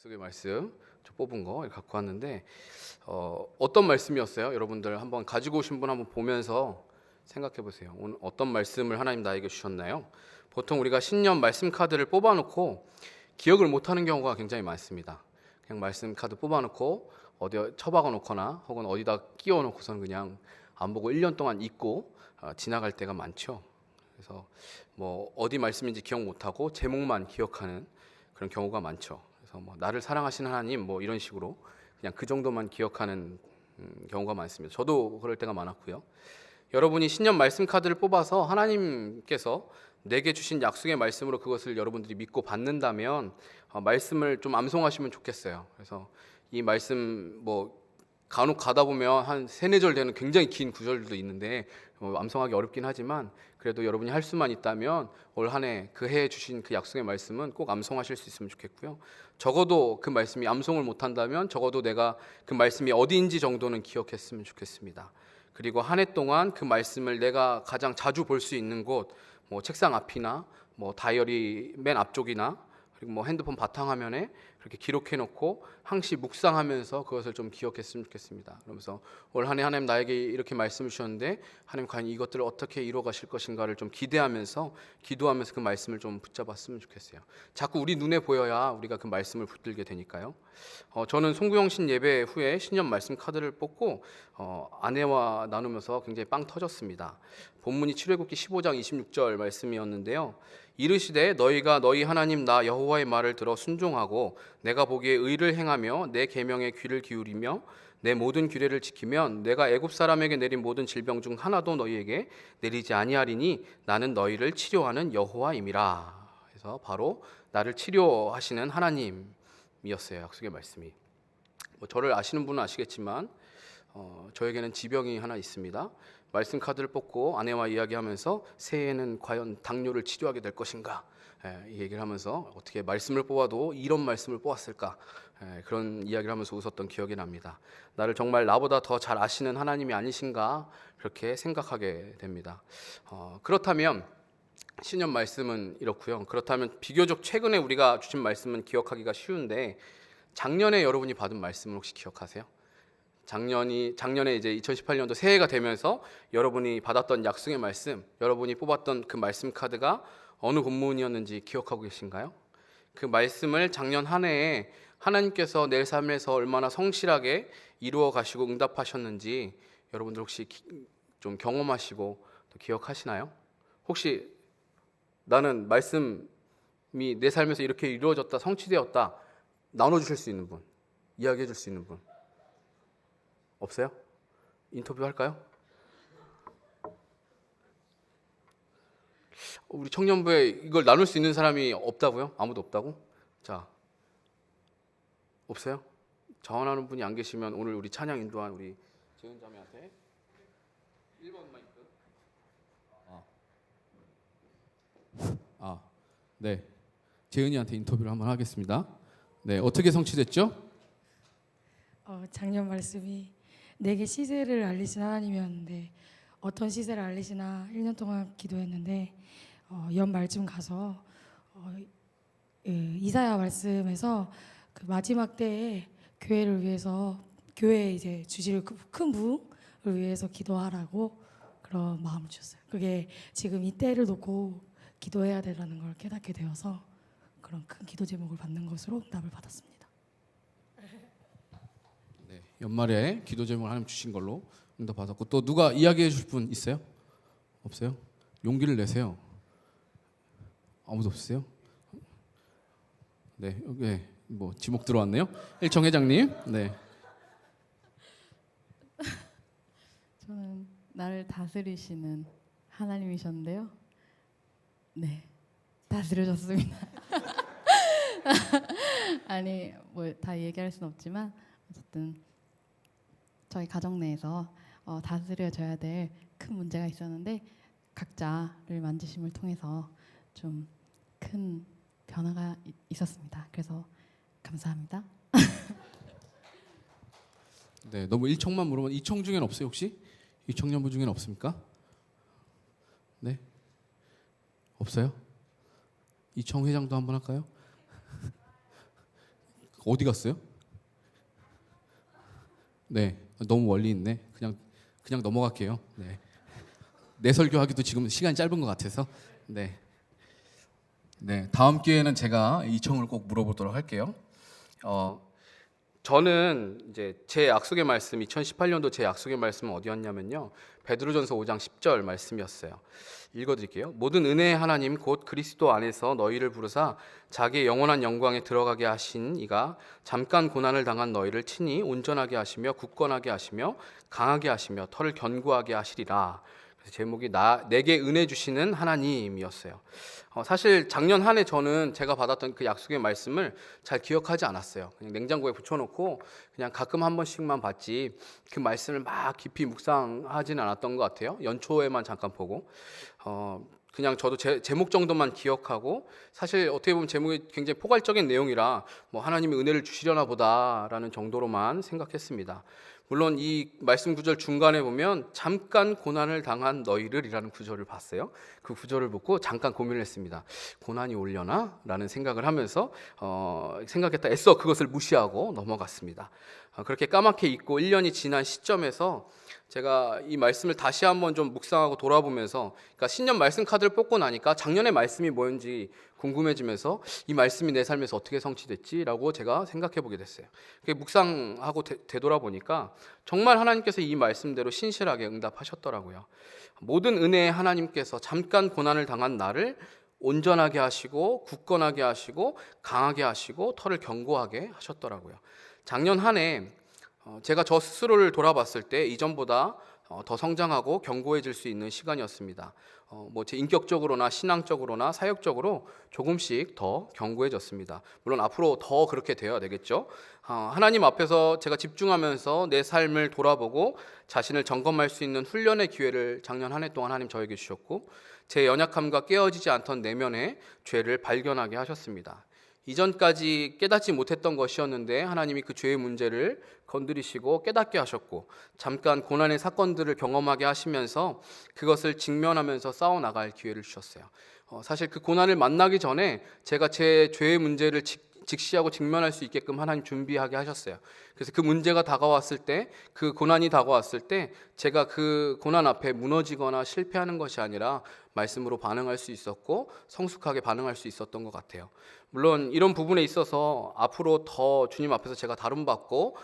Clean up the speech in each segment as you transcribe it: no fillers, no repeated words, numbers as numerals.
약속의 말씀 저 뽑은 거 갖고 왔는데 어떤 말씀이었어요? 여러분들 한번 가지고 오신 분 한번 보면서 생각해 보세요. 오늘 어떤 말씀을 하나님 나에게 주셨나요? 보통 우리가 신년 말씀 카드를 뽑아놓고 기억을 못하는 경우가 굉장히 많습니다. 그냥 말씀 카드 뽑아놓고 어디 처박아 놓거나 혹은 어디다 끼워 놓고서는 그냥 안 보고 1년 동안 잊고 지나갈 때가 많죠. 그래서 뭐 어디 말씀인지 기억 못하고 제목만 기억하는 그런 경우가 많죠. 그래서 뭐 나를 사랑하시는 하나님 뭐 이런 식으로 그냥 그 정도만 기억하는 경우가 많습니다. 저도 그럴 때가 많았고요. 여러분이 신년 말씀 카드를 뽑아서 하나님께서 내게 주신 약속의 말씀으로 그것을 여러분들이 믿고 받는다면 말씀을 좀 암송하시면 좋겠어요. 그래서 이 말씀 뭐 간혹 가다 보면 한 세네 절 되는 굉장히 긴 구절도 있는데 암송하기 어렵긴 하지만 그래도 여러분이 할 수만 있다면 올 한 해 그 해에 주신 그 약속의 말씀은 꼭 암송하실 수 있으면 좋겠고요. 적어도 그 말씀이 암송을 못한다면 적어도 내가 그 말씀이 어디인지 정도는 기억했으면 좋겠습니다. 그리고 한 해 동안 그 말씀을 내가 가장 자주 볼 수 있는 곳, 뭐 책상 앞이나 뭐 다이어리 맨 앞쪽이나 그리고 뭐 핸드폰 바탕화면에 그렇게 기록해 놓고 항시 묵상하면서 그것을 좀 기억했으면 좋겠습니다. 그러면서 올 한 해 하나님 나에게 이렇게 말씀을 주셨는데 하나님 과연 이것들을 어떻게 이루어 가실 것인가를 좀 기대하면서 기도하면서 그 말씀을 좀 붙잡았으면 좋겠어요. 자꾸 우리 눈에 보여야 우리가 그 말씀을 붙들게 되니까요. 저는 송구영신 예배 후에 신년 말씀 카드를 뽑고 아내와 나누면서 굉장히 빵 터졌습니다. 본문이 출애굽기 15장 26절 말씀이었는데요. 이르시되 너희가 너희 하나님 나 여호와의 말을 들어 순종하고 내가 보기에 의를 행하며 내 계명에 귀를 기울이며 내 모든 규례를 지키면 내가 애굽 사람에게 내린 모든 질병 중 하나도 너희에게 내리지 아니하리니 나는 너희를 치료하는 여호와임이라. 그래서 바로 나를 치료하시는 하나님이었어요. 약속의 말씀이. 뭐 저를 아시는 분은 아시겠지만 저에게는 지병이 하나 있습니다. 말씀 카드를 뽑고 아내와 이야기하면서 새해에는 과연 당뇨를 치료하게 될 것인가 이 얘기를 하면서 어떻게 말씀을 뽑아도 이런 말씀을 뽑았을까 그런 이야기를 하면서 웃었던 기억이 납니다. 나를 정말 나보다 더 잘 아시는 하나님이 아니신가 그렇게 생각하게 됩니다. 그렇다면 신년 말씀은 이렇고요. 그렇다면 비교적 최근에 우리가 주신 말씀은 기억하기가 쉬운데 작년에 여러분이 받은 말씀을 혹시 기억하세요? 작년에 이제 2018년도 새해가 되면서 여러분이 받았던 약속의 말씀, 여러분이 뽑았던 그 말씀 카드가 어느 본문이었는지 기억하고 계신가요? 그 말씀을 작년 한 해에 하나님께서 내 삶에서 얼마나 성실하게 이루어 가시고 응답하셨는지 여러분들 혹시 좀 경험하시고 또 기억하시나요? 혹시 나는 말씀이 내 삶에서 이렇게 이루어졌다, 성취되었다 나눠주실 수 있는 분, 이야기해 줄 수 있는 분 없어요? 인터뷰 할까요? 우리 청년부에 이걸 나눌 수 있는 사람이 없다고요? 아무도 없다고? 자, 없어요? 자원하는 분이 안 계시면 오늘 우리 찬양 인도한 우리 재은 자매한테 1번 마이크. 네. 재은이한테 인터뷰를 한번 하겠습니다. 네, 어떻게 성취됐죠? 작년 말씀이 내게 시세를 알리신 하나님이었는데 어떤 시세를 알리시나 1년 동안 기도했는데 연말쯤 가서 이사야 말씀에서 그 마지막 때에 교회를 위해서 교회에 이제 주실 큰 부흥을 위해서 기도하라고 그런 마음을 주셨어요. 그게 지금 이 때를 놓고 기도해야 되라는 걸 깨닫게 되어서 그런 큰 기도 제목을 받는 것으로 응답을 받았습니다. 네, 연말에 기도 제목을 하나님 주신 걸로 응답 받았고 또 누가 이야기해 줄 분 있어요? 없어요? 용기를 내세요. 아무도 없으세요? 네, 네, 뭐 지목 들어왔네요. 일청 회장님, 네, 저는 나를 다스리시는 하나님이셨는데요. 네, 다스려졌습니다. 아니 뭐 다 얘기할 수는 없지만 어쨌든 저희 가정 내에서 다스려져야 될 큰 문제가 있었는데 각자를 만지심을 통해서 좀 큰 변화가 있었습니다. 그래서 감사합니다. 네, 너무 일청만 물어보면 이청 중에는 없어요 혹시? 이 청년부 중에는 없습니까? 네, 없어요? 이청 회장도 한번 할까요? 어디 갔어요? 네, 너무 멀리 있네. 그냥 넘어갈게요. 네. 내 설교하기도 지금 시간이 짧은 것 같아서. 네. 네, 다음 기회에는 제가 이 청을 꼭 물어보도록 할게요. 저는 이제 제 약속의 말씀 2018년도 제 약속의 말씀은 어디였냐면요. 베드로전서 5장 10절 말씀이었어요. 읽어드릴게요. 모든 은혜의 하나님 곧 그리스도 안에서 너희를 부르사 자기의 영원한 영광에 들어가게 하신 이가 잠깐 고난을 당한 너희를 친히 온전하게 하시며 굳건하게 하시며 강하게 하시며 털을 견고하게 하시리라. 그래서 제목이 내게 은혜 주시는 하나님이었어요. 사실 작년 한 해 저는 제가 받았던 그 약속의 말씀을 잘 기억하지 않았어요. 그냥 냉장고에 붙여놓고 그냥 가끔 한 번씩만 봤지 그 말씀을 막 깊이 묵상하지는 않았던 것 같아요. 연초에만 잠깐 보고 그냥 저도 제목 정도만 기억하고, 사실 어떻게 보면 제목이 굉장히 포괄적인 내용이라 뭐 하나님이 은혜를 주시려나 보다라는 정도로만 생각했습니다. 물론 이 말씀 구절 중간에 보면 잠깐 고난을 당한 너희를이라는 구절을 봤어요. 그 구절을 보고 잠깐 고민을 했습니다. 고난이 오려나? 라는 생각을 하면서 생각했다 애써 그것을 무시하고 넘어갔습니다. 그렇게 까맣게 잊고 1년이 지난 시점에서 제가 이 말씀을 다시 한번 좀 묵상하고 돌아보면서, 그러니까 신년 말씀 카드를 뽑고 나니까 작년의 말씀이 뭐였는지 궁금해지면서 이 말씀이 내 삶에서 어떻게 성취됐지라고 제가 생각해 보게 됐어요. 묵상하고 되돌아보니까 정말 하나님께서 이 말씀대로 신실하게 응답하셨더라고요. 모든 은혜의 하나님께서 잠깐 고난을 당한 나를 온전하게 하시고 굳건하게 하시고 강하게 하시고 털을 견고하게 하셨더라고요. 작년 한 해 제가 저 스스로를 돌아봤을 때 이전보다 더 성장하고 견고해질 수 있는 시간이었습니다. 뭐 제 인격적으로나 신앙적으로나 사역적으로 조금씩 더 견고해졌습니다. 물론 앞으로 더 그렇게 되어야 되겠죠. 하나님 앞에서 제가 집중하면서 내 삶을 돌아보고 자신을 점검할 수 있는 훈련의 기회를 작년 한 해 동안 하나님 저에게 주셨고, 제 연약함과 깨어지지 않던 내면의 죄를 발견하게 하셨습니다. 이전까지 깨닫지 못했던 것이었는데 하나님이 그 죄의 문제를 건드리시고 깨닫게 하셨고, 잠깐 고난의 사건들을 경험하게 하시면서 그것을 직면하면서 싸워나갈 기회를 주셨어요. 사실 그 고난을 만나기 전에 제가 제 죄의 문제를 직시하고 직면할 수 있게끔 하나님 준비하게 하셨어요. 그래서 그 문제가 다가왔을 때, 그 고난이 다가왔을 때 제가 그 고난 앞에 무너지거나 실패하는 것이 아니라 말씀으로 반응할 수 있었고 성숙하게 반응할 수 있었던 것 같아요. 물론 이런 부분에 있어서 앞으로 더 주님 앞에서 제가 다름받고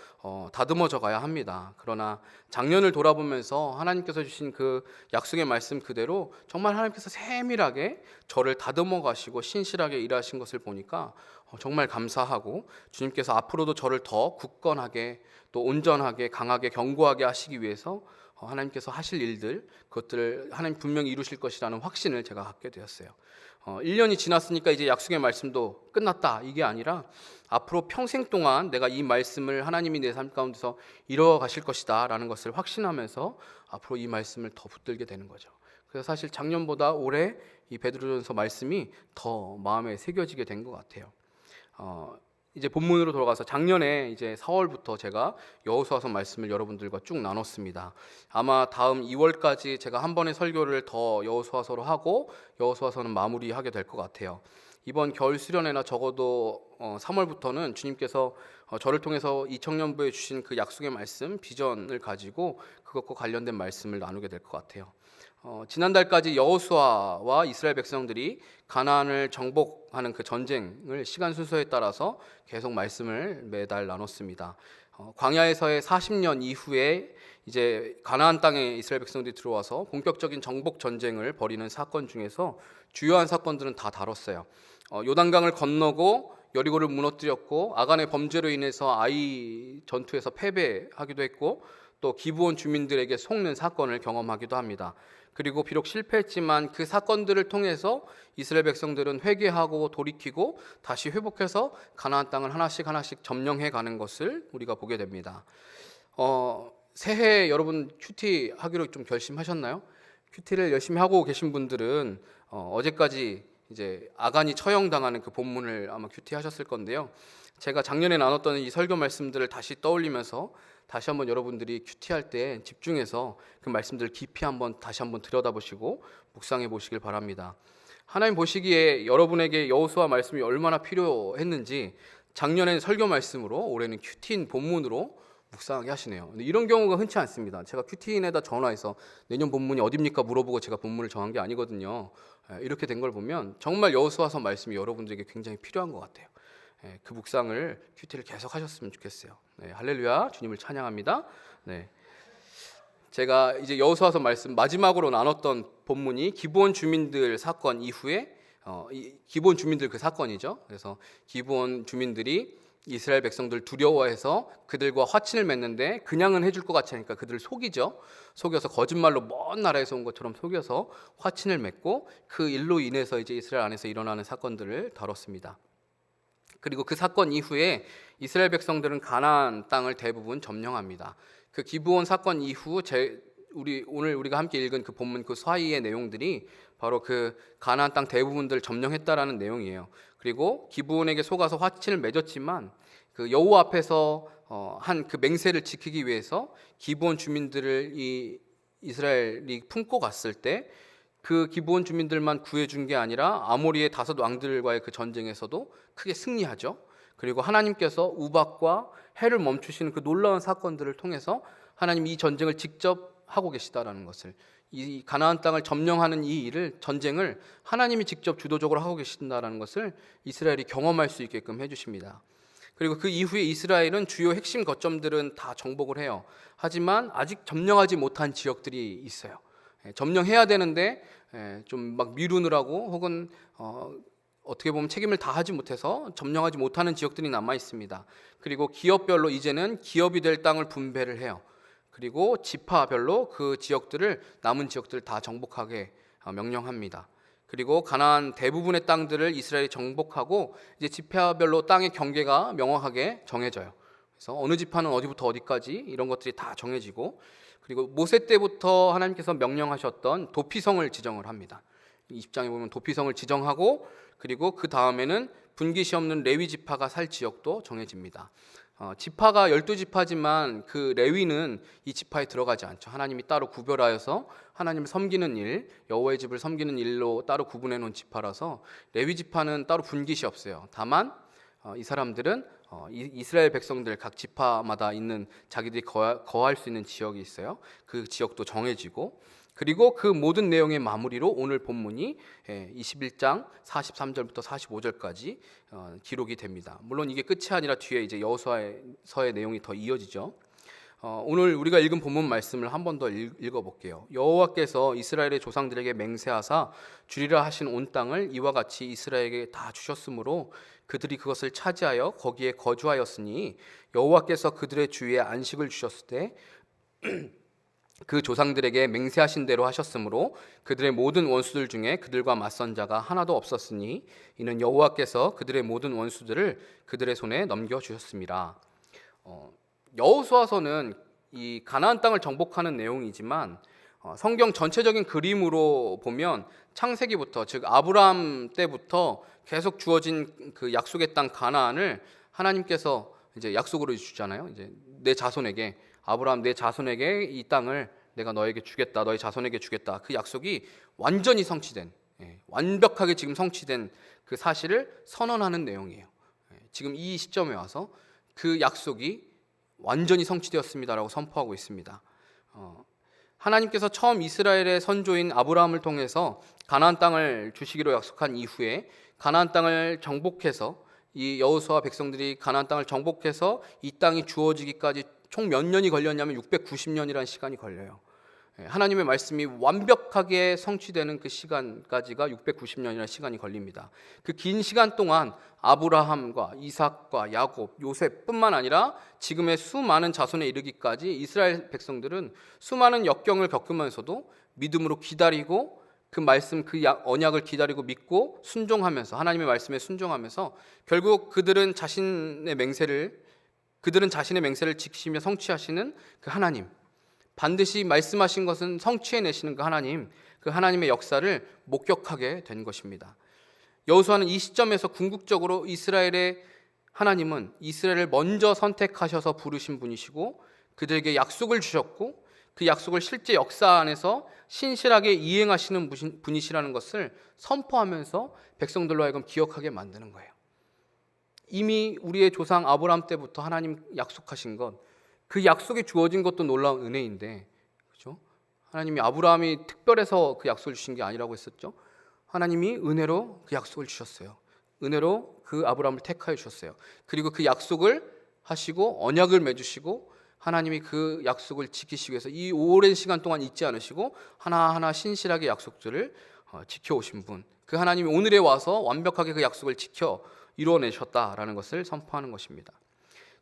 다듬어져 가야 합니다. 그러나 작년을 돌아보면서 하나님께서 주신 그 약속의 말씀 그대로 정말 하나님께서 세밀하게 저를 다듬어 가시고 신실하게 일하신 것을 보니까 정말 감사하고, 주님께서 앞으로도 저를 더 굳건하게 또 온전하게 강하게 견고하게 하시기 위해서 하나님께서 하실 일들, 그것들을 하나님 분명히 이루실 것이라는 확신을 제가 갖게 되었어요. 1년이 지났으니까 이제 약속의 말씀도 끝났다, 이게 아니라 앞으로 평생 동안 내가 이 말씀을 하나님이 내 삶 가운데서 이루어 가실 것이다 라는 것을 확신하면서 앞으로 이 말씀을 더 붙들게 되는 거죠. 그래서 사실 작년보다 올해 이 베드로전서 말씀이 더 마음에 새겨지게 된 것 같아요. 이제 본문으로 돌아가서 작년에 이제 4월부터 제가 여호수아서 말씀을 여러분들과 쭉 나눴습니다. 아마 다음 2월까지 제가 한 번의 설교를 더 여호수아서로 하고 여호수아서는 마무리하게 될 것 같아요. 이번 겨울 수련회나 적어도 3월부터는 주님께서 저를 통해서 이 청년부에 주신 그 약속의 말씀, 비전을 가지고 그것과 관련된 말씀을 나누게 될 것 같아요. 지난달까지 여호수아와 이스라엘 백성들이 가나안을 정복하는 그 전쟁을 시간 순서에 따라서 계속 말씀을 매달 나눴습니다. 광야에서의 40년 이후에 이제 가나안 땅에 이스라엘 백성들이 들어와서 본격적인 정복 전쟁을 벌이는 사건 중에서 주요한 사건들은 다 다뤘어요. 요단강을 건너고 여리고를 무너뜨렸고, 아간의 범죄로 인해서 아이 전투에서 패배하기도 했고, 또 기브온 주민들에게 속는 사건을 경험하기도 합니다. 그리고 비록 실패했지만 그 사건들을 통해서 이스라엘 백성들은 회개하고 돌이키고 다시 회복해서 가나안 땅을 하나씩 하나씩 점령해 가는 것을 우리가 보게 됩니다. 새해 여러분 큐티 하기로 좀 결심하셨나요? 큐티를 열심히 하고 계신 분들은 어제까지 이제 아간이 처형당하는 그 본문을 아마 큐티 하셨을 건데요. 제가 작년에 나눴던 이 설교 말씀들을 다시 떠올리면서 다시 한번 여러분들이 큐티할 때 집중해서 그 말씀들을 깊이 다시 한번 들여다보시고 묵상해 보시길 바랍니다. 하나님 보시기에 여러분에게 여호수아 말씀이 얼마나 필요했는지 작년에는 설교 말씀으로 올해는 큐티인 본문으로 묵상하게 하시네요. 근데 이런 경우가 흔치 않습니다. 제가 큐티인에다 전화해서 내년 본문이 어딥니까 물어보고 제가 본문을 정한 게 아니거든요. 이렇게 된 걸 보면 정말 여호수아서 말씀이 여러분들에게 굉장히 필요한 것 같아요. 그 묵상을 큐티를 계속 하셨으면 좋겠어요. 네, 할렐루야, 주님을 찬양합니다. 네. 제가 이제 여호수아서 말씀 마지막으로 나눴던 본문이 기브온 주민들 사건 이후에 기브온 주민들 그 사건이죠. 그래서 기브온 주민들이 이스라엘 백성들 두려워해서 그들과 화친을 맺는데 그냥은 해줄 것 같지 않으니까 그들을 속이죠. 속여서 거짓말로 먼 나라에서 온 것처럼 속여서 화친을 맺고 그 일로 인해서 이제 이스라엘 안에서 일어나는 사건들을 다뤘습니다. 그리고 그 사건 이후에 이스라엘 백성들은 가나안 땅을 대부분 점령합니다. 그 기브온 사건 이후 오늘 우리가 함께 읽은 그 본문 그 사이의 내용들이 바로 그 가나안 땅 대부분들 점령했다라는 내용이에요. 그리고 기브온에게 속아서 화친을 맺었지만 그 여호와 앞에서 한 그 맹세를 지키기 위해서 기브온 주민들을 이 이스라엘이 품고 갔을 때 그 기브온 주민들만 구해준 게 아니라 아모리의 5 왕들과의 그 전쟁에서도 크게 승리하죠. 그리고 하나님께서 우박과 해를 멈추시는 그 놀라운 사건들을 통해서 하나님 이 전쟁을 직접 하고 계시다라는 것을, 이 가나안 땅을 점령하는 이 일을, 전쟁을 하나님이 직접 주도적으로 하고 계신다라는 것을 이스라엘이 경험할 수 있게끔 해주십니다. 그리고 그 이후에 이스라엘은 주요 핵심 거점들은 다 정복을 해요. 하지만 아직 점령하지 못한 지역들이 있어요. 점령해야 되는데 좀 막 미루느라고 혹은 어떻게 보면 책임을 다하지 못해서 점령하지 못하는 지역들이 남아 있습니다. 그리고 기업별로 이제는 기업이 될 땅을 분배를 해요. 그리고 지파별로 그 지역들을, 남은 지역들을 다 정복하게 명령합니다. 그리고 가나안 대부분의 땅들을 이스라엘이 정복하고 이제 지파별로 땅의 경계가 명확하게 정해져요. 그래서 어느 지파는 어디부터 어디까지 이런 것들이 다 정해지고, 그리고 모세 때부터 하나님께서 명령하셨던 도피성을 지정을 합니다. 20장에 보면 도피성을 지정하고, 그리고 그 다음에는 분깃이 없는 레위 지파가 살 지역도 정해집니다. 지파가 12지파지만 그 레위는 이 지파에 들어가지 않죠. 하나님이 따로 구별하여서 하나님을 섬기는 일, 여호와의 집을 섬기는 일로 따로 구분해 놓은 지파라서 레위 지파는 따로 분깃이 없어요. 다만 이 사람들은 이스라엘 백성들 각 지파마다 있는 자기들이 거할 수 있는 지역이 있어요. 그 지역도 정해지고, 그리고 그 모든 내용의 마무리로 오늘 본문이 21장 43절부터 45절까지 기록이 됩니다. 물론 이게 끝이 아니라 뒤에 이제 여호수아서의 내용이 더 이어지죠. 오늘 우리가 읽은 본문 말씀을 한 번 더 읽어볼게요. 여호와께서 이스라엘의 조상들에게 맹세하사 주리라 하신 온 땅을 이와 같이 이스라엘에게 다 주셨으므로 그들이 그것을 차지하여 거기에 거주하였으니 여호와께서 그들의 주위에 안식을 주셨을 때 그 조상들에게 맹세하신 대로 하셨으므로 그들의 모든 원수들 중에 그들과 맞선 자가 하나도 없었으니 이는 여호와께서 그들의 모든 원수들을 그들의 손에 넘겨주셨습니다. 여호수아서는 이 가나안 땅을 정복하는 내용이지만 성경 전체적인 그림으로 보면 창세기부터, 즉 아브라함 때부터 계속 주어진 그 약속의 땅 가나안을 하나님께서 이제 약속으로 주잖아요. 이제 내 자손에게, 아브라함 내 자손에게 이 땅을 내가 너에게 주겠다, 너의 자손에게 주겠다. 그 약속이 완전히 성취된, 완벽하게 지금 성취된 그 사실을 선언하는 내용이에요. 지금 이 시점에 와서 그 약속이 완전히 성취되었습니다라고 선포하고 있습니다. 하나님께서 처음 이스라엘의 선조인 아브라함을 통해서 가나안 땅을 주시기로 약속한 이후에 가나안 땅을 정복해서, 이 여호수아 백성들이 가나안 땅을 정복해서 이 땅이 주어지기까지 총 몇 년이 걸렸냐면 690년이라는 시간이 걸려요. 하나님의 말씀이 완벽하게 성취되는 그 시간까지가 690년이라는 시간이 걸립니다. 그 긴 시간 동안 아브라함과 이삭과 야곱, 요셉뿐만 아니라 지금의 수많은 자손에 이르기까지 이스라엘 백성들은 수많은 역경을 겪으면서도 믿음으로 기다리고 그 말씀, 그 언약을 기다리고 믿고 순종하면서, 하나님의 말씀에 순종하면서 결국 그들은 자신의 맹세를 지키시며 성취하시는 그 하나님, 반드시 말씀하신 것은 성취해내시는 그 하나님, 그 하나님의 역사를 목격하게 된 것입니다. 여호수아는 이 시점에서 궁극적으로 이스라엘의 하나님은 이스라엘을 먼저 선택하셔서 부르신 분이시고 그들에게 약속을 주셨고 그 약속을 실제 역사 안에서 신실하게 이행하시는 분이시라는 것을 선포하면서 백성들로 하여금 기억하게 만드는 거예요. 이미 우리의 조상 아브라함 때부터 하나님 약속하신 것, 그 약속이 주어진 것도 놀라운 은혜인데, 그렇죠? 하나님이 아브라함이 특별해서 그 약속을 주신 게 아니라고 했었죠. 하나님이 은혜로 그 약속을 주셨어요. 은혜로 그 아브라함을 택하여 주셨어요. 그리고 그 약속을 하시고 언약을 맺으시고 하나님이 그 약속을 지키시기 위해서 이 오랜 시간 동안 잊지 않으시고 하나하나 신실하게 약속들을 지켜오신 분, 그 하나님이 오늘에 와서 완벽하게 그 약속을 지켜 이루어내셨다라는 것을 선포하는 것입니다.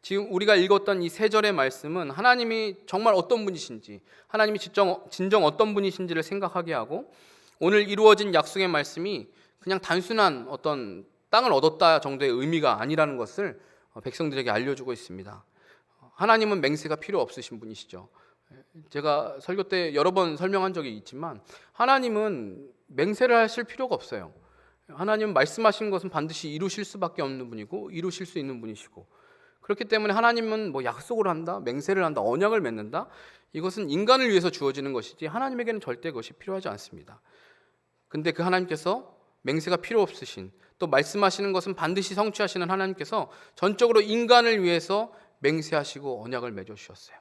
지금 우리가 읽었던 이 세 절의 말씀은 하나님이 정말 어떤 분이신지, 하나님이 진정 어떤 분이신지를 생각하게 하고, 오늘 이루어진 약속의 말씀이 그냥 단순한 어떤 땅을 얻었다 정도의 의미가 아니라는 것을 백성들에게 알려주고 있습니다. 하나님은 맹세가 필요 없으신 분이시죠. 제가 설교 때 여러 번 설명한 적이 있지만 하나님은 맹세를 하실 필요가 없어요. 하나님은 말씀하신 것은 반드시 이루실 수밖에 없는 분이고 이루실 수 있는 분이시고, 그렇기 때문에 하나님은 뭐 약속을 한다, 맹세를 한다, 언약을 맺는다, 이것은 인간을 위해서 주어지는 것이지 하나님에게는 절대 그것이 필요하지 않습니다. 근데 그 하나님께서 맹세가 필요 없으신, 또 말씀하시는 것은 반드시 성취하시는 하나님께서 전적으로 인간을 위해서 맹세하시고 언약을 맺어 주셨어요.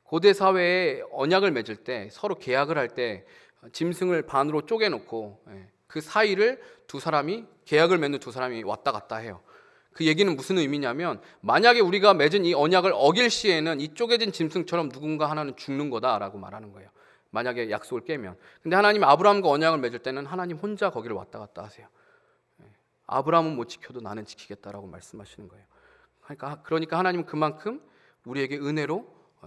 고대 사회에 언약을 맺을 때, 서로 계약을 할 때 짐승을 반으로 쪼개놓고 그 사이를 계약을 맺는 두 사람이 왔다 갔다 해요. 그 얘기는 무슨 의미냐면, 만약에 우리가 맺은 이 언약을 어길 시에는 이 쪼개진 짐승처럼 누군가 하나는 죽는 거다라고 말하는 거예요. 만약에 약속을 깨면. 근데 하나님이 아브라함과 언약을 맺을 때는 하나님 혼자 거기를 왔다 갔다 하세요. 아브라함은 못 지켜도 나는 지키겠다라고 말씀하시는 거예요. 그러니까 하나님은 그만큼 우리에게 은혜로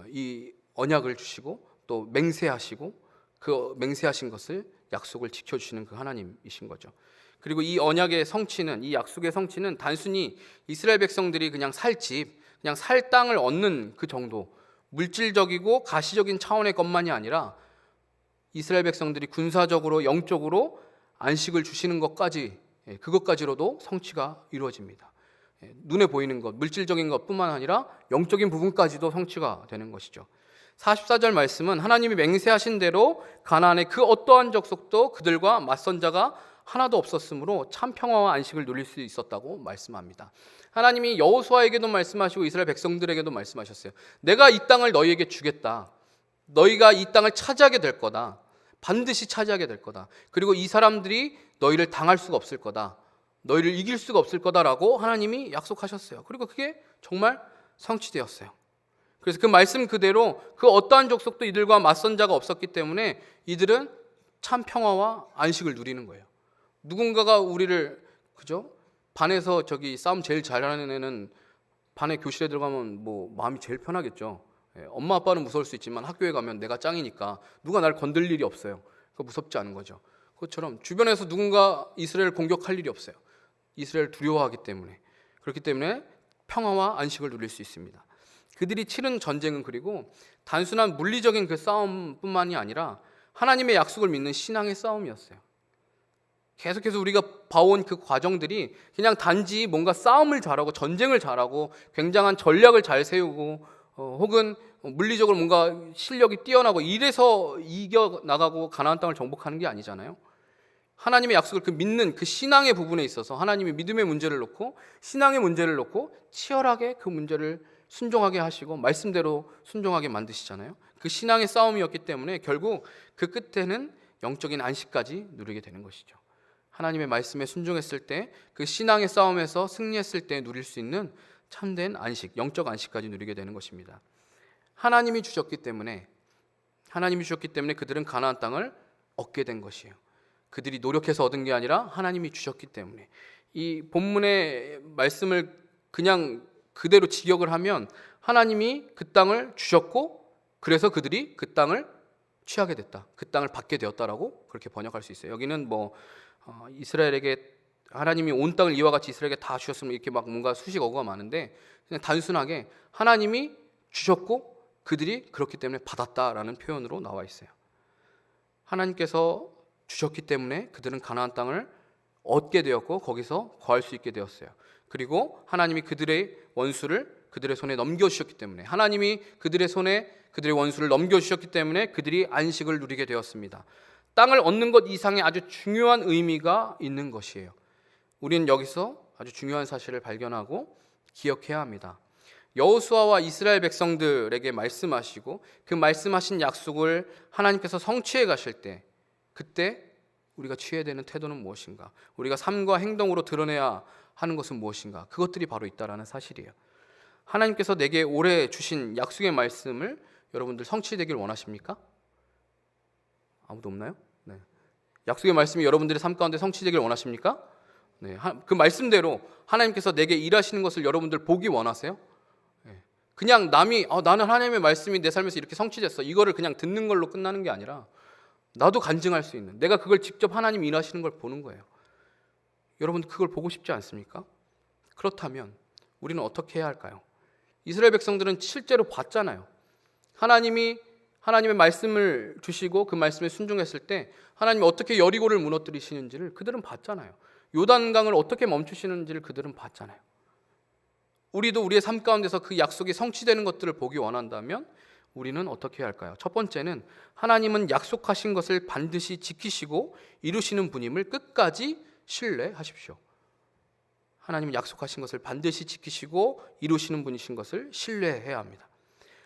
이 언약을 주시고 또 맹세하시고, 그 맹세하신 것을 약속을 지켜주시는 그 하나님이신 거죠. 그리고 이 언약의 성취는, 이 약속의 성취는 단순히 이스라엘 백성들이 그냥 살 집, 그냥 살 땅을 얻는 그 정도, 물질적이고 가시적인 차원의 것만이 아니라 이스라엘 백성들이 군사적으로, 영적으로 안식을 주시는 것까지, 그것까지로도 성취가 이루어집니다. 눈에 보이는 것, 물질적인 것뿐만 아니라 영적인 부분까지도 성취가 되는 것이죠. 44절 말씀은 하나님이 맹세하신 대로 가나안의 그 어떠한 족속도 그들과 맞선 자가 하나도 없었으므로 참 평화와 안식을 누릴 수 있었다고 말씀합니다. 하나님이 여호수아에게도 말씀하시고 이스라엘 백성들에게도 말씀하셨어요. 내가 이 땅을 너희에게 주겠다. 너희가 이 땅을 차지하게 될 거다. 반드시 차지하게 될 거다. 그리고 이 사람들이 너희를 당할 수가 없을 거다. 너희를 이길 수가 없을 거다라고 하나님이 약속하셨어요. 그리고 그게 정말 성취되었어요. 그래서 그 말씀 그대로 그 어떠한 족속도 이들과 맞선 자가 없었기 때문에 이들은 참 평화와 안식을 누리는 거예요. 누군가가 우리를, 그죠? 반에서 싸움 제일 잘하는 애는 반에 교실에 들어가면 뭐 마음이 제일 편하겠죠. 엄마 아빠는 무서울 수 있지만 학교에 가면 내가 짱이니까 누가 날 건들 일이 없어요. 그거 무섭지 않은 거죠. 그것처럼 주변에서 누군가 이스라엘을 공격할 일이 없어요. 이스라엘을 두려워하기 때문에. 그렇기 때문에 평화와 안식을 누릴 수 있습니다. 그들이 치른 전쟁은 그리고 단순한 물리적인 그 싸움뿐만이 아니라 하나님의 약속을 믿는 신앙의 싸움이었어요. 계속해서 우리가 봐온 그 과정들이 그냥 단지 뭔가 싸움을 잘하고 전쟁을 잘하고 굉장한 전략을 잘 세우고 혹은 물리적으로 뭔가 실력이 뛰어나고 이래서 이겨나가고 가나안 땅을 정복하는 게 아니잖아요. 하나님의 약속을 믿는 그 신앙의 부분에 있어서 하나님이 믿음의 문제를 놓고 신앙의 문제를 놓고 치열하게 그 문제를 순종하게 하시고 말씀대로 순종하게 만드시잖아요. 그 신앙의 싸움이었기 때문에 결국 그 끝에는 영적인 안식까지 누리게 되는 것이죠. 하나님의 말씀에 순종했을 때, 그 신앙의 싸움에서 승리했을 때 누릴 수 있는 참된 안식, 영적 안식까지 누리게 되는 것입니다. 하나님이 주셨기 때문에 그들은 가나안 땅을 얻게 된 것이에요. 그들이 노력해서 얻은 게 아니라 하나님이 주셨기 때문에. 이 본문의 말씀을 그냥 그대로 직역을 하면 하나님이 그 땅을 주셨고 그래서 그들이 그 땅을 취하게 됐다, 그 땅을 받게 되었다라고 그렇게 번역할 수 있어요. 여기는 이스라엘에게 하나님이 온 땅을 이와 같이 이스라엘에게 다 주셨으면 이렇게 막 뭔가 수식 어구가 많은데, 그냥 단순하게 하나님이 주셨고 그들이 그렇기 때문에 받았다라는 표현으로 나와 있어요. 하나님께서 주셨기 때문에 그들은 가나안 땅을 얻게 되었고 거기서 거할 수 있게 되었어요. 그리고 하나님이 그들의 원수를 그들의 손에 넘겨주셨기 때문에, 하나님이 그들의 손에 그들의 원수를 넘겨주셨기 때문에 그들이 안식을 누리게 되었습니다. 땅을 얻는 것 이상의 아주 중요한 의미가 있는 것이에요. 우리는 여기서 아주 중요한 사실을 발견하고 기억해야 합니다. 여호수아와 이스라엘 백성들에게 말씀하시고 그 말씀하신 약속을 하나님께서 성취해 가실 때, 그때 우리가 취해야 되는 태도는 무엇인가? 우리가 삶과 행동으로 드러내야 하는 것은 무엇인가? 그것들이 바로 있다라는 사실이에요. 하나님께서 내게 올해 주신 약속의 말씀을 여러분들 성취되길 원하십니까? 아무도 없나요? 네. 약속의 말씀이 여러분들의 삶 가운데 성취되길 원하십니까? 네. 그 말씀대로 하나님께서 내게 일하시는 것을 여러분들 보기 원하세요? 네. 그냥 남이 나는 하나님의 말씀이 내 삶에서 이렇게 성취됐어, 이거를 그냥 듣는 걸로 끝나는 게 아니라 나도 간증할 수 있는, 내가 그걸 직접 하나님이 일하시는 걸 보는 거예요. 여러분 그걸 보고 싶지 않습니까? 그렇다면 우리는 어떻게 해야 할까요? 이스라엘 백성들은 실제로 봤잖아요. 하나님이 하나님의 말씀을 주시고 그 말씀에 순종했을 때 하나님이 어떻게 여리고를 무너뜨리시는지를 그들은 봤잖아요. 요단강을 어떻게 멈추시는지를 그들은 봤잖아요. 우리도 우리의 삶 가운데서 그 약속이 성취되는 것들을 보기 원한다면 우리는 어떻게 해야 할까요? 첫 번째는 하나님은 약속하신 것을 반드시 지키시고 이루시는 분임을 끝까지 신뢰하십시오. 하나님은 약속하신 것을 반드시 지키시고 이루시는 분이신 것을 신뢰해야 합니다.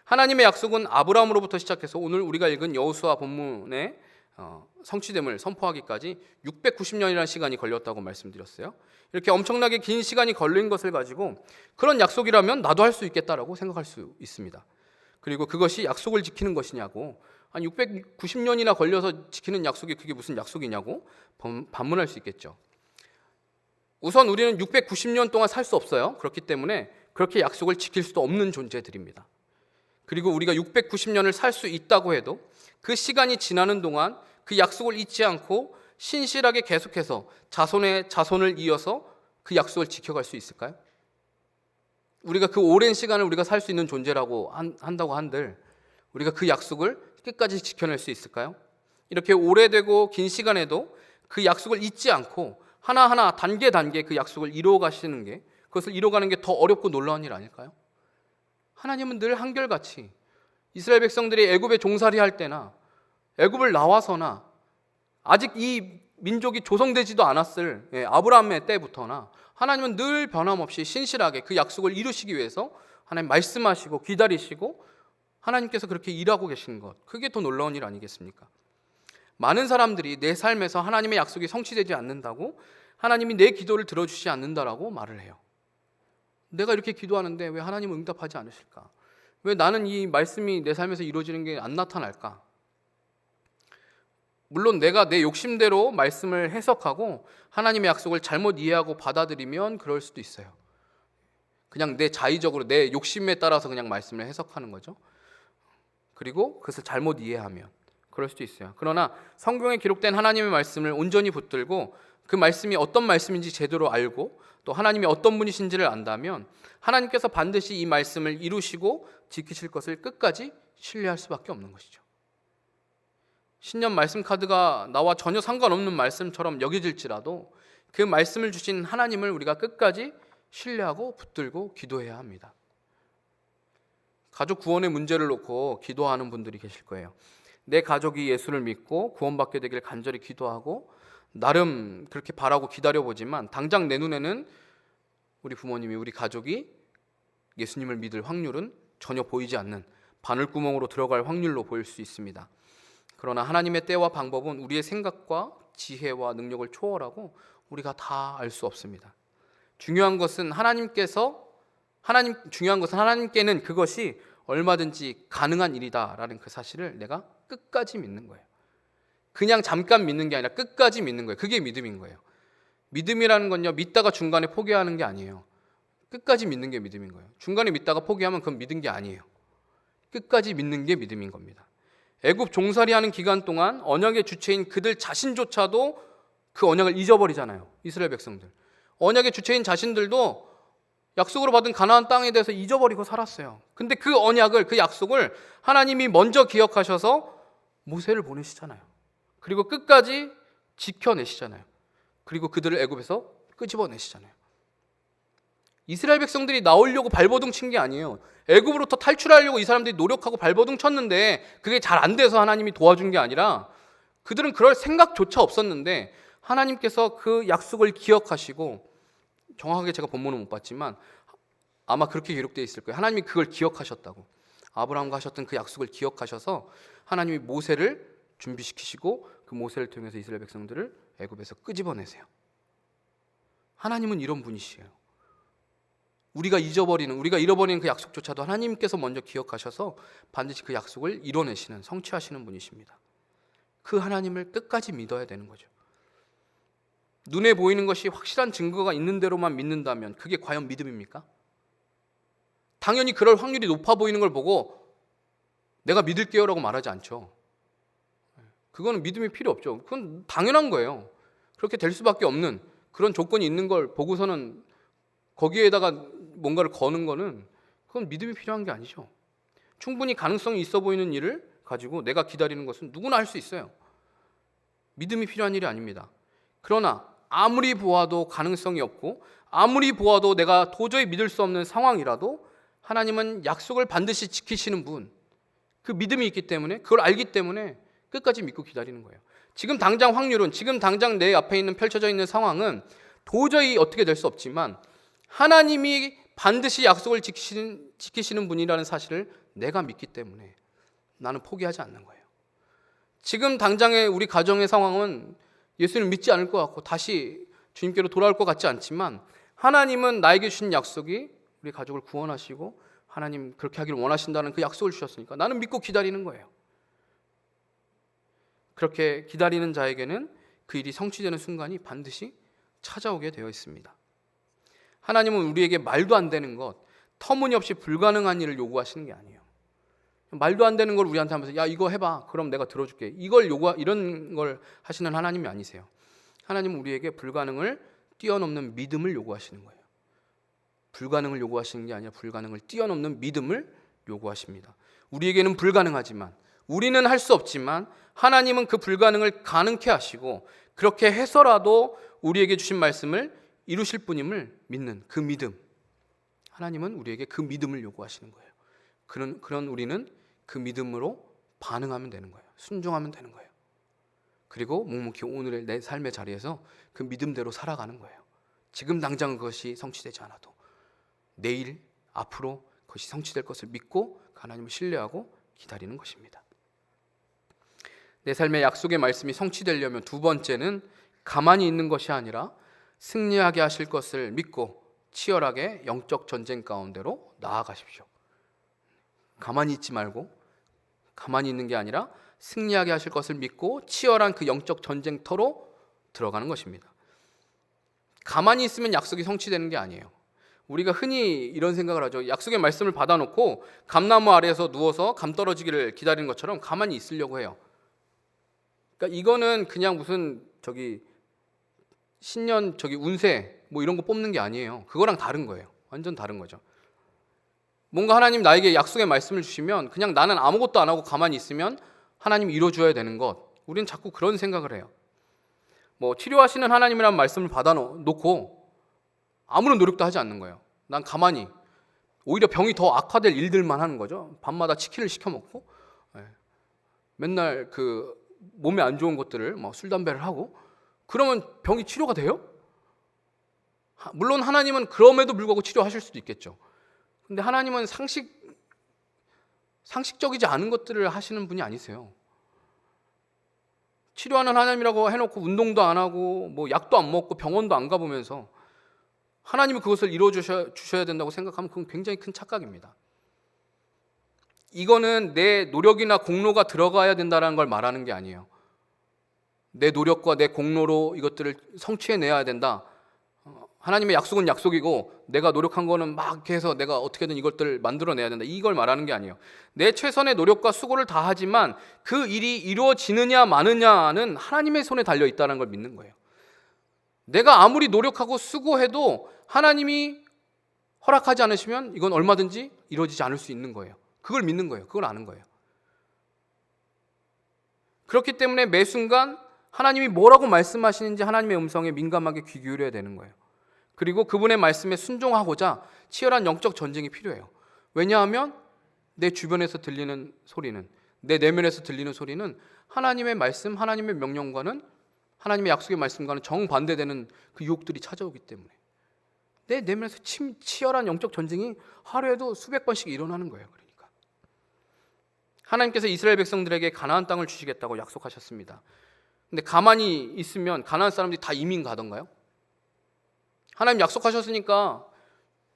하나님의 약속은 아브라함으로부터 시작해서 오늘 우리가 읽은 여호수아 본문의 성취됨을 선포하기까지 690년이라는 시간이 걸렸다고 말씀드렸어요. 이렇게 엄청나게 긴 시간이 걸린 것을 가지고 그런 약속이라면 나도 할 수 있겠다라고 생각할 수 있습니다. 그리고 그것이 약속을 지키는 것이냐고, 한 690년이나 걸려서 지키는 약속이 그게 무슨 약속이냐고 반문할 수 있겠죠. 우선 우리는 690년 동안 살 수 없어요. 그렇기 때문에 그렇게 약속을 지킬 수도 없는 존재들입니다. 그리고 우리가 690년을 살 수 있다고 해도 그 시간이 지나는 동안 그 약속을 잊지 않고 신실하게 계속해서 자손의 자손을 이어서 그 약속을 지켜갈 수 있을까요? 우리가 그 오랜 시간을 우리가 살 수 있는 존재라고 한다고 한들 우리가 그 약속을 끝까지 지켜낼 수 있을까요? 이렇게 오래되고 긴 시간에도 그 약속을 잊지 않고 하나하나 단계 그 약속을 이루어 가시는 게, 그것을 이루어가는 게 더 어렵고 놀라운 일 아닐까요? 하나님은 늘 한결같이 이스라엘 백성들이 애굽에 종살이할 때나 애굽을 나와서나 아직 이 민족이 조성되지도 않았을 아브라함의 때부터나 하나님은 늘 변함없이 신실하게 그 약속을 이루시기 위해서 하나님 말씀하시고 기다리시고 하나님께서 그렇게 일하고 계신 것, 그게 더 놀라운 일 아니겠습니까? 많은 사람들이 내 삶에서 하나님의 약속이 성취되지 않는다고, 하나님이 내 기도를 들어주지 않는다라고 말을 해요. 내가 이렇게 기도하는데 왜 하나님은 응답하지 않으실까? 왜 나는 이 말씀이 내 삶에서 이루어지는 게 안 나타날까? 물론 내가 내 욕심대로 말씀을 해석하고 하나님의 약속을 잘못 이해하고 받아들이면 그럴 수도 있어요. 그냥 내 자의적으로 내 욕심에 따라서 그냥 말씀을 해석하는 거죠. 그리고 그것을 잘못 이해하면 그럴 수도 있어요. 그러나 성경에 기록된 하나님의 말씀을 온전히 붙들고 그 말씀이 어떤 말씀인지 제대로 알고 또 하나님이 어떤 분이신지를 안다면 하나님께서 반드시 이 말씀을 이루시고 지키실 것을 끝까지 신뢰할 수밖에 없는 것이죠. 신년 말씀 카드가 나와 전혀 상관없는 말씀처럼 여겨질지라도 그 말씀을 주신 하나님을 우리가 끝까지 신뢰하고 붙들고 기도해야 합니다. 가족 구원의 문제를 놓고 기도하는 분들이 계실 거예요. 내 가족이 예수를 믿고 구원받게 되길 간절히 기도하고 나름 그렇게 바라고 기다려보지만 당장 내 눈에는 우리 부모님이, 우리 가족이 예수님을 믿을 확률은 전혀 보이지 않는 바늘구멍으로 들어갈 확률로 보일 수 있습니다. 그러나 하나님의 때와 방법은 우리의 생각과 지혜와 능력을 초월하고 우리가 다 알 수 없습니다. 중요한 것은 하나님께는 그것이 얼마든지 가능한 일이다라는 그 사실을 내가 끝까지 믿는 거예요. 그냥 잠깐 믿는 게 아니라 끝까지 믿는 거예요. 그게 믿음인 거예요. 믿음이라는 건요, 믿다가 중간에 포기하는 게 아니에요. 끝까지 믿는 게 믿음인 거예요. 중간에 믿다가 포기하면 그건 믿은 게 아니에요. 끝까지 믿는 게 믿음인 겁니다. 애굽 종살이하는 기간 동안 언약의 주체인 그들 자신조차도 그 언약을 잊어버리잖아요. 이스라엘 백성들. 언약의 주체인 자신들도 약속으로 받은 가나안 땅에 대해서 잊어버리고 살았어요. 근데 그 언약을, 그 약속을 하나님이 먼저 기억하셔서 모세를 보내시잖아요. 그리고 끝까지 지켜내시잖아요. 그리고 그들을 애굽에서 끄집어내시잖아요. 이스라엘 백성들이 나오려고 발버둥 친 게 아니에요. 애굽으로부터 탈출하려고 이 사람들이 노력하고 발버둥 쳤는데 그게 잘 안 돼서 하나님이 도와준 게 아니라 그들은 그럴 생각조차 없었는데 하나님께서 그 약속을 기억하시고 정확하게 제가 본문은 못 봤지만 아마 그렇게 기록되어 있을 거예요. 하나님이 그걸 기억하셨다고. 아브라함과 하셨던 그 약속을 기억하셔서 하나님이 모세를 준비시키시고 그 모세를 통해서 이스라엘 백성들을 애굽에서 끄집어내세요. 하나님은 이런 분이시에요. 우리가 잃어버리는 그 약속조차도 하나님께서 먼저 기억하셔서 반드시 그 약속을 이뤄내시는, 성취하시는 분이십니다. 그 하나님을 끝까지 믿어야 되는 거죠. 눈에 보이는 것이 확실한 증거가 있는 대로만 믿는다면 그게 과연 믿음입니까? 당연히 그럴 확률이 높아 보이는 걸 보고 내가 믿을게요라고 말하지 않죠. 그거는 믿음이 필요 없죠. 그건 당연한 거예요. 그렇게 될 수밖에 없는 그런 조건이 있는 걸 보고서는 거기에다가 뭔가를 거는 거는 그건 믿음이 필요한 게 아니죠. 충분히 가능성이 있어 보이는 일을 가지고 내가 기다리는 것은 누구나 할 수 있어요. 믿음이 필요한 일이 아닙니다. 그러나 아무리 보아도 가능성이 없고 아무리 보아도 내가 도저히 믿을 수 없는 상황이라도 하나님은 약속을 반드시 지키시는 분, 그 믿음이 있기 때문에, 그걸 알기 때문에 끝까지 믿고 기다리는 거예요. 지금 당장 확률은, 지금 당장 내 앞에 있는 펼쳐져 있는 상황은 도저히 어떻게 될 수 없지만 하나님이 반드시 약속을 지키시는 분이라는 사실을 내가 믿기 때문에 나는 포기하지 않는 거예요. 지금 당장의 우리 가정의 상황은 예수님을 믿지 않을 것 같고 다시 주님께로 돌아올 것 같지 않지만 하나님은 나에게 주신 약속이 우리 가족을 구원하시고 하나님 그렇게 하기를 원하신다는 그 약속을 주셨으니까 나는 믿고 기다리는 거예요. 그렇게 기다리는 자에게는 그 일이 성취되는 순간이 반드시 찾아오게 되어 있습니다. 하나님은 우리에게 말도 안 되는 것, 터무니없이 불가능한 일을 요구하시는 게 아니에요. 말도 안 되는 걸 우리한테 하면서 야 이거 해봐 그럼 내가 들어줄게 이런 걸 하시는 하나님이 아니세요. 하나님은 우리에게 불가능을 뛰어넘는 믿음을 요구하시는 거예요. 불가능을 요구하시는 게 아니라 불가능을 뛰어넘는 믿음을 요구하십니다. 우리에게는 불가능하지만, 우리는 할 수 없지만 하나님은 그 불가능을 가능케 하시고 그렇게 해서라도 우리에게 주신 말씀을 이루실 분임을 믿는 그 믿음, 하나님은 우리에게 그 믿음을 요구하시는 거예요. 그런 우리는 그 믿음으로 반응하면 되는 거예요. 순종하면 되는 거예요. 그리고 묵묵히 오늘의 내 삶의 자리에서 그 믿음대로 살아가는 거예요. 지금 당장 그것이 성취되지 않아도 내일, 앞으로 그것이 성취될 것을 믿고 하나님을 신뢰하고 기다리는 것입니다. 내 삶의 약속의 말씀이 성취되려면 두 번째는 가만히 있는 것이 아니라 승리하게 하실 것을 믿고 치열하게 영적 전쟁 가운데로 나아가십시오. 가만히 있지 말고, 가만히 있는 게 아니라 승리하게 하실 것을 믿고 치열한 그 영적 전쟁터로 들어가는 것입니다. 가만히 있으면 약속이 성취되는 게 아니에요. 우리가 흔히 이런 생각을 하죠. 약속의 말씀을 받아놓고 감나무 아래에서 누워서 감 떨어지기를 기다리는 것처럼 가만히 있으려고 해요. 그러니까 이거는 그냥 무슨 신년 운세 뭐 이런 거 뽑는 게 아니에요. 그거랑 다른 거예요. 완전 다른 거죠. 뭔가 하나님 나에게 약속의 말씀을 주시면 그냥 나는 아무것도 안 하고 가만히 있으면 하나님이 이루어줘야 되는 것, 우리는 자꾸 그런 생각을 해요. 뭐 치료하시는 하나님이라는 말씀을 받아놓고 아무런 노력도 하지 않는 거예요. 난 가만히, 오히려 병이 더 악화될 일들만 하는 거죠. 밤마다 치킨을 시켜 먹고 맨날 그 몸에 안 좋은 것들을 막 술 담배를 하고, 그러면 병이 치료가 돼요? 물론 하나님은 그럼에도 불구하고 치료하실 수도 있겠죠. 근데 하나님은 상식적이지 않은 것들을 하시는 분이 아니세요. 치료하는 하나님이라고 해놓고 운동도 안 하고 뭐 약도 안 먹고 병원도 안 가보면서 하나님이 그것을 이루어 주셔야 된다고 생각하면 그건 굉장히 큰 착각입니다. 이거는 내 노력이나 공로가 들어가야 된다는 걸 말하는 게 아니에요. 내 노력과 내 공로로 이것들을 성취해내야 된다. 하나님의 약속은 약속이고 내가 노력한 거는 막 이렇게 해서 내가 어떻게든 이것들을 만들어내야 된다. 이걸 말하는 게 아니에요. 내 최선의 노력과 수고를 다하지만 그 일이 이루어지느냐 마느냐는 하나님의 손에 달려있다는 걸 믿는 거예요. 내가 아무리 노력하고 수고해도 하나님이 허락하지 않으시면 이건 얼마든지 이루어지지 않을 수 있는 거예요. 그걸 믿는 거예요. 그걸 아는 거예요. 그렇기 때문에 매 순간 하나님이 뭐라고 말씀하시는지 하나님의 음성에 민감하게 귀 기울여야 되는 거예요. 그리고 그분의 말씀에 순종하고자 치열한 영적 전쟁이 필요해요. 왜냐하면 내 주변에서 들리는 소리는, 내 내면에서 들리는 소리는 하나님의 말씀, 하나님의 명령과는, 하나님의 약속의 말씀과는 정반대되는 그 유혹들이 찾아오기 때문에 내 내면에서 치열한 영적 전쟁이 하루에도 수백 번씩 일어나는 거예요. 그러니까 하나님께서 이스라엘 백성들에게 가나안 땅을 주시겠다고 약속하셨습니다. 근데 가만히 있으면 가나안 사람들이 다 이민 가던가요? 하나님 약속하셨으니까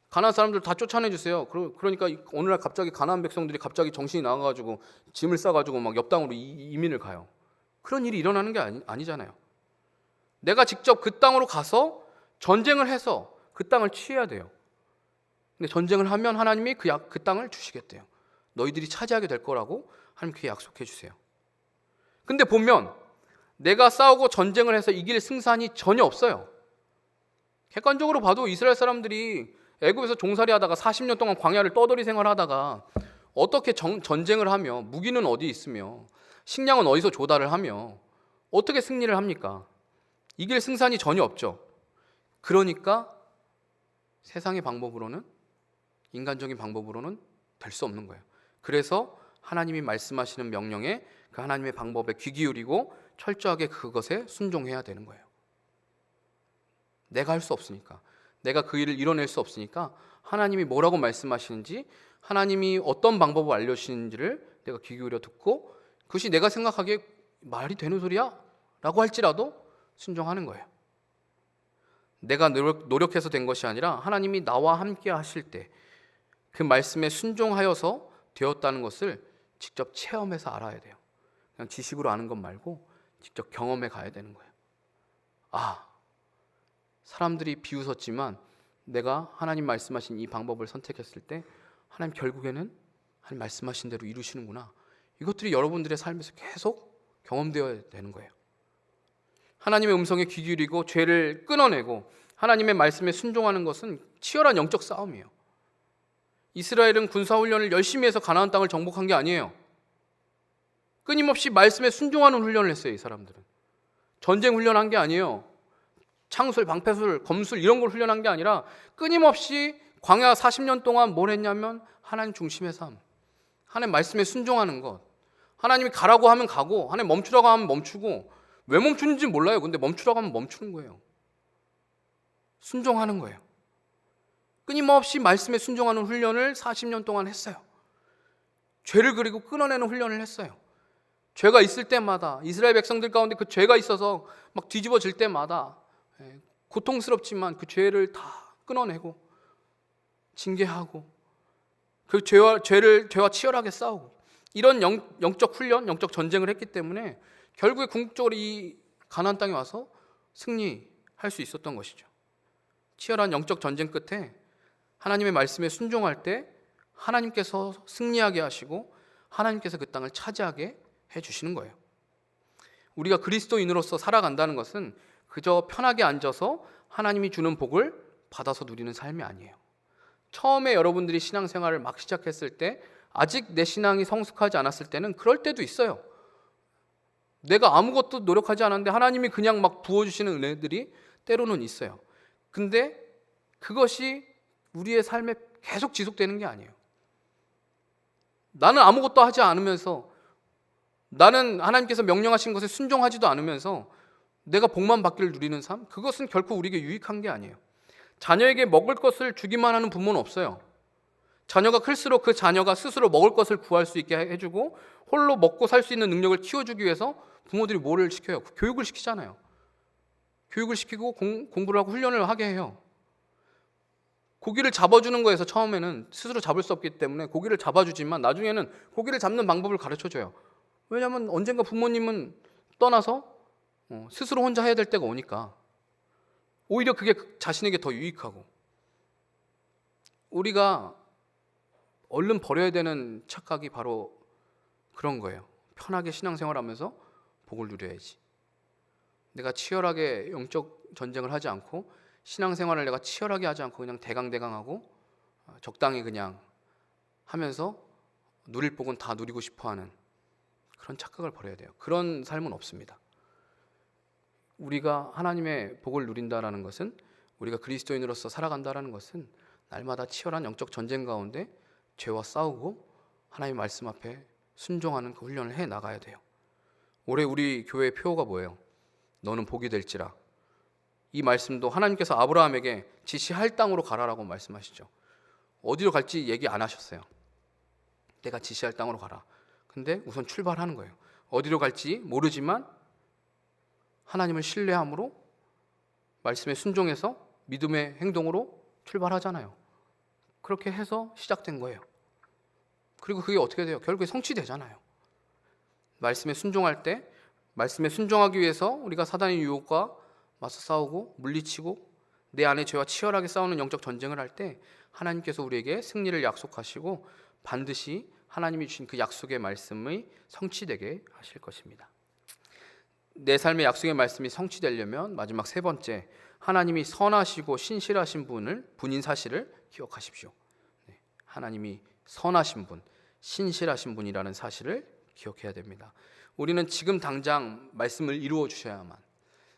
가나안 사람들 다 쫓아내 주세요. 그러니까 오늘날 갑자기 가나안 백성들이 갑자기 정신이 나가가지고 짐을 싸가지고 막 옆 땅으로 이민을 가요. 그런 일이 일어나는 게 아니잖아요. 내가 직접 그 땅으로 가서 전쟁을 해서 그 땅을 취해야 돼요. 근데 전쟁을 하면 하나님이 그 땅을 주시겠대요. 너희들이 차지하게 될 거라고 하나님 그렇게 약속해 주세요. 근데 보면 내가 싸우고 전쟁을 해서 이길 승산이 전혀 없어요. 객관적으로 봐도 이스라엘 사람들이 애굽에서 종살이 하다가 40년 동안 광야를 떠돌이 생활하다가 어떻게 전쟁을 하며 무기는 어디 있으며 식량은 어디서 조달을 하며 어떻게 승리를 합니까? 이길 승산이 전혀 없죠. 그러니까 세상의 방법으로는, 인간적인 방법으로는 될 수 없는 거예요. 그래서 하나님이 말씀하시는 명령에 그 하나님의 방법에 귀 기울이고 철저하게 그것에 순종해야 되는 거예요. 내가 할 수 없으니까, 내가 그 일을 이뤄낼 수 없으니까 하나님이 뭐라고 말씀하시는지, 하나님이 어떤 방법을 알려주시는지를 내가 귀 기울여 듣고 그것이 내가 생각하기에 말이 되는 소리야? 라고 할지라도 순종하는 거예요. 내가 노력해서 된 것이 아니라 하나님이 나와 함께 하실 때 그 말씀에 순종하여서 되었다는 것을 직접 체험해서 알아야 돼요. 그냥 지식으로 아는 것 말고 직접 경험해 가야 되는 거예요. 아, 사람들이 비웃었지만 내가 하나님 말씀하신 이 방법을 선택했을 때 하나님 결국에는 하나님 말씀하신 대로 이루시는구나. 이것들이 여러분들의 삶에서 계속 경험되어야 되는 거예요. 하나님의 음성에 귀 기울이고 죄를 끊어내고 하나님의 말씀에 순종하는 것은 치열한 영적 싸움이에요. 이스라엘은 군사훈련을 열심히 해서 가나안 땅을 정복한 게 아니에요. 끊임없이 말씀에 순종하는 훈련을 했어요. 이 사람들은 전쟁 훈련한 게 아니에요. 창술, 방패술, 검술 이런 걸 훈련한 게 아니라 끊임없이 광야 40년 동안 뭘 했냐면 하나님 중심의 삶, 하나님 말씀에 순종하는 것. 하나님이 가라고 하면 가고 하나님 멈추라고 하면 멈추고, 왜 멈추는지 몰라요. 근데 멈추라고 하면 멈추는 거예요. 순종하는 거예요. 끊임없이 말씀에 순종하는 훈련을 40년 동안 했어요. 죄를 그리고 끊어내는 훈련을 했어요. 죄가 있을 때마다, 이스라엘 백성들 가운데 그 죄가 있어서 막 뒤집어질 때마다 고통스럽지만 그 죄를 다 끊어내고 징계하고 그 죄와 치열하게 싸우고 이런 영적 훈련, 영적 전쟁을 했기 때문에 결국에 궁극적으로 이 가나안 땅에 와서 승리할 수 있었던 것이죠. 치열한 영적 전쟁 끝에 하나님의 말씀에 순종할 때 하나님께서 승리하게 하시고 하나님께서 그 땅을 차지하게 해주시는 거예요. 우리가 그리스도인으로서 살아간다는 것은 그저 편하게 앉아서 하나님이 주는 복을 받아서 누리는 삶이 아니에요. 처음에 여러분들이 신앙생활을 막 시작했을 때 아직 내 신앙이 성숙하지 않았을 때는 그럴 때도 있어요. 내가 아무것도 노력하지 않았는데 하나님이 그냥 막 부어주시는 은혜들이 때로는 있어요. 근데 그것이 우리의 삶에 계속 지속되는 게 아니에요. 나는 아무것도 하지 않으면서, 나는 하나님께서 명령하신 것에 순종하지도 않으면서 내가 복만 받기를 누리는 삶, 그것은 결코 우리에게 유익한 게 아니에요. 자녀에게 먹을 것을 주기만 하는 부모는 없어요. 자녀가 클수록 그 자녀가 스스로 먹을 것을 구할 수 있게 해주고 홀로 먹고 살 수 있는 능력을 키워주기 위해서 부모들이 뭐를 시켜요? 교육을 시키잖아요. 교육을 시키고 공부를 하고 훈련을 하게 해요. 고기를 잡아주는 거에서 처음에는 스스로 잡을 수 없기 때문에 고기를 잡아주지만 나중에는 고기를 잡는 방법을 가르쳐줘요. 왜냐하면 언젠가 부모님은 떠나서 스스로 혼자 해야 될 때가 오니까 오히려 그게 자신에게 더 유익하고, 우리가 얼른 버려야 되는 착각이 바로 그런 거예요. 편하게 신앙생활하면서 복을 누려야지. 내가 치열하게 영적 전쟁을 하지 않고 신앙생활을 내가 치열하게 하지 않고 그냥 대강대강하고 적당히 그냥 하면서 누릴 복은 다 누리고 싶어하는 그런 착각을 버려야 돼요. 그런 삶은 없습니다. 우리가 하나님의 복을 누린다라는 것은, 우리가 그리스도인으로서 살아간다라는 것은 날마다 치열한 영적 전쟁 가운데 죄와 싸우고 하나님의 말씀 앞에 순종하는 그 훈련을 해 나가야 돼요. 올해 우리 교회의 표어가 뭐예요? 너는 복이 될지라. 이 말씀도 하나님께서 아브라함에게 지시할 땅으로 가라라고 말씀하시죠. 어디로 갈지 얘기 안 하셨어요. 내가 지시할 땅으로 가라. 근데 우선 출발하는 거예요. 어디로 갈지 모르지만 하나님을 신뢰함으로 말씀에 순종해서 믿음의 행동으로 출발하잖아요. 그렇게 해서 시작된 거예요. 그리고 그게 어떻게 돼요? 결국에 성취되잖아요. 말씀에 순종할 때, 말씀에 순종하기 위해서 우리가 사단의 유혹과 맞서 싸우고 물리치고 내 안에 죄와 치열하게 싸우는 영적 전쟁을 할 때 하나님께서 우리에게 승리를 약속하시고 반드시 하나님이 주신 그 약속의 말씀이 성취되게 하실 것입니다. 내 삶의 약속의 말씀이 성취되려면 마지막 세 번째, 하나님이 선하시고 신실하신 분인 사실을 기억하십시오. 하나님이 선하신 분, 신실하신 분이라는 사실을 기억해야 됩니다. 우리는 지금 당장 말씀을 이루어 주셔야만,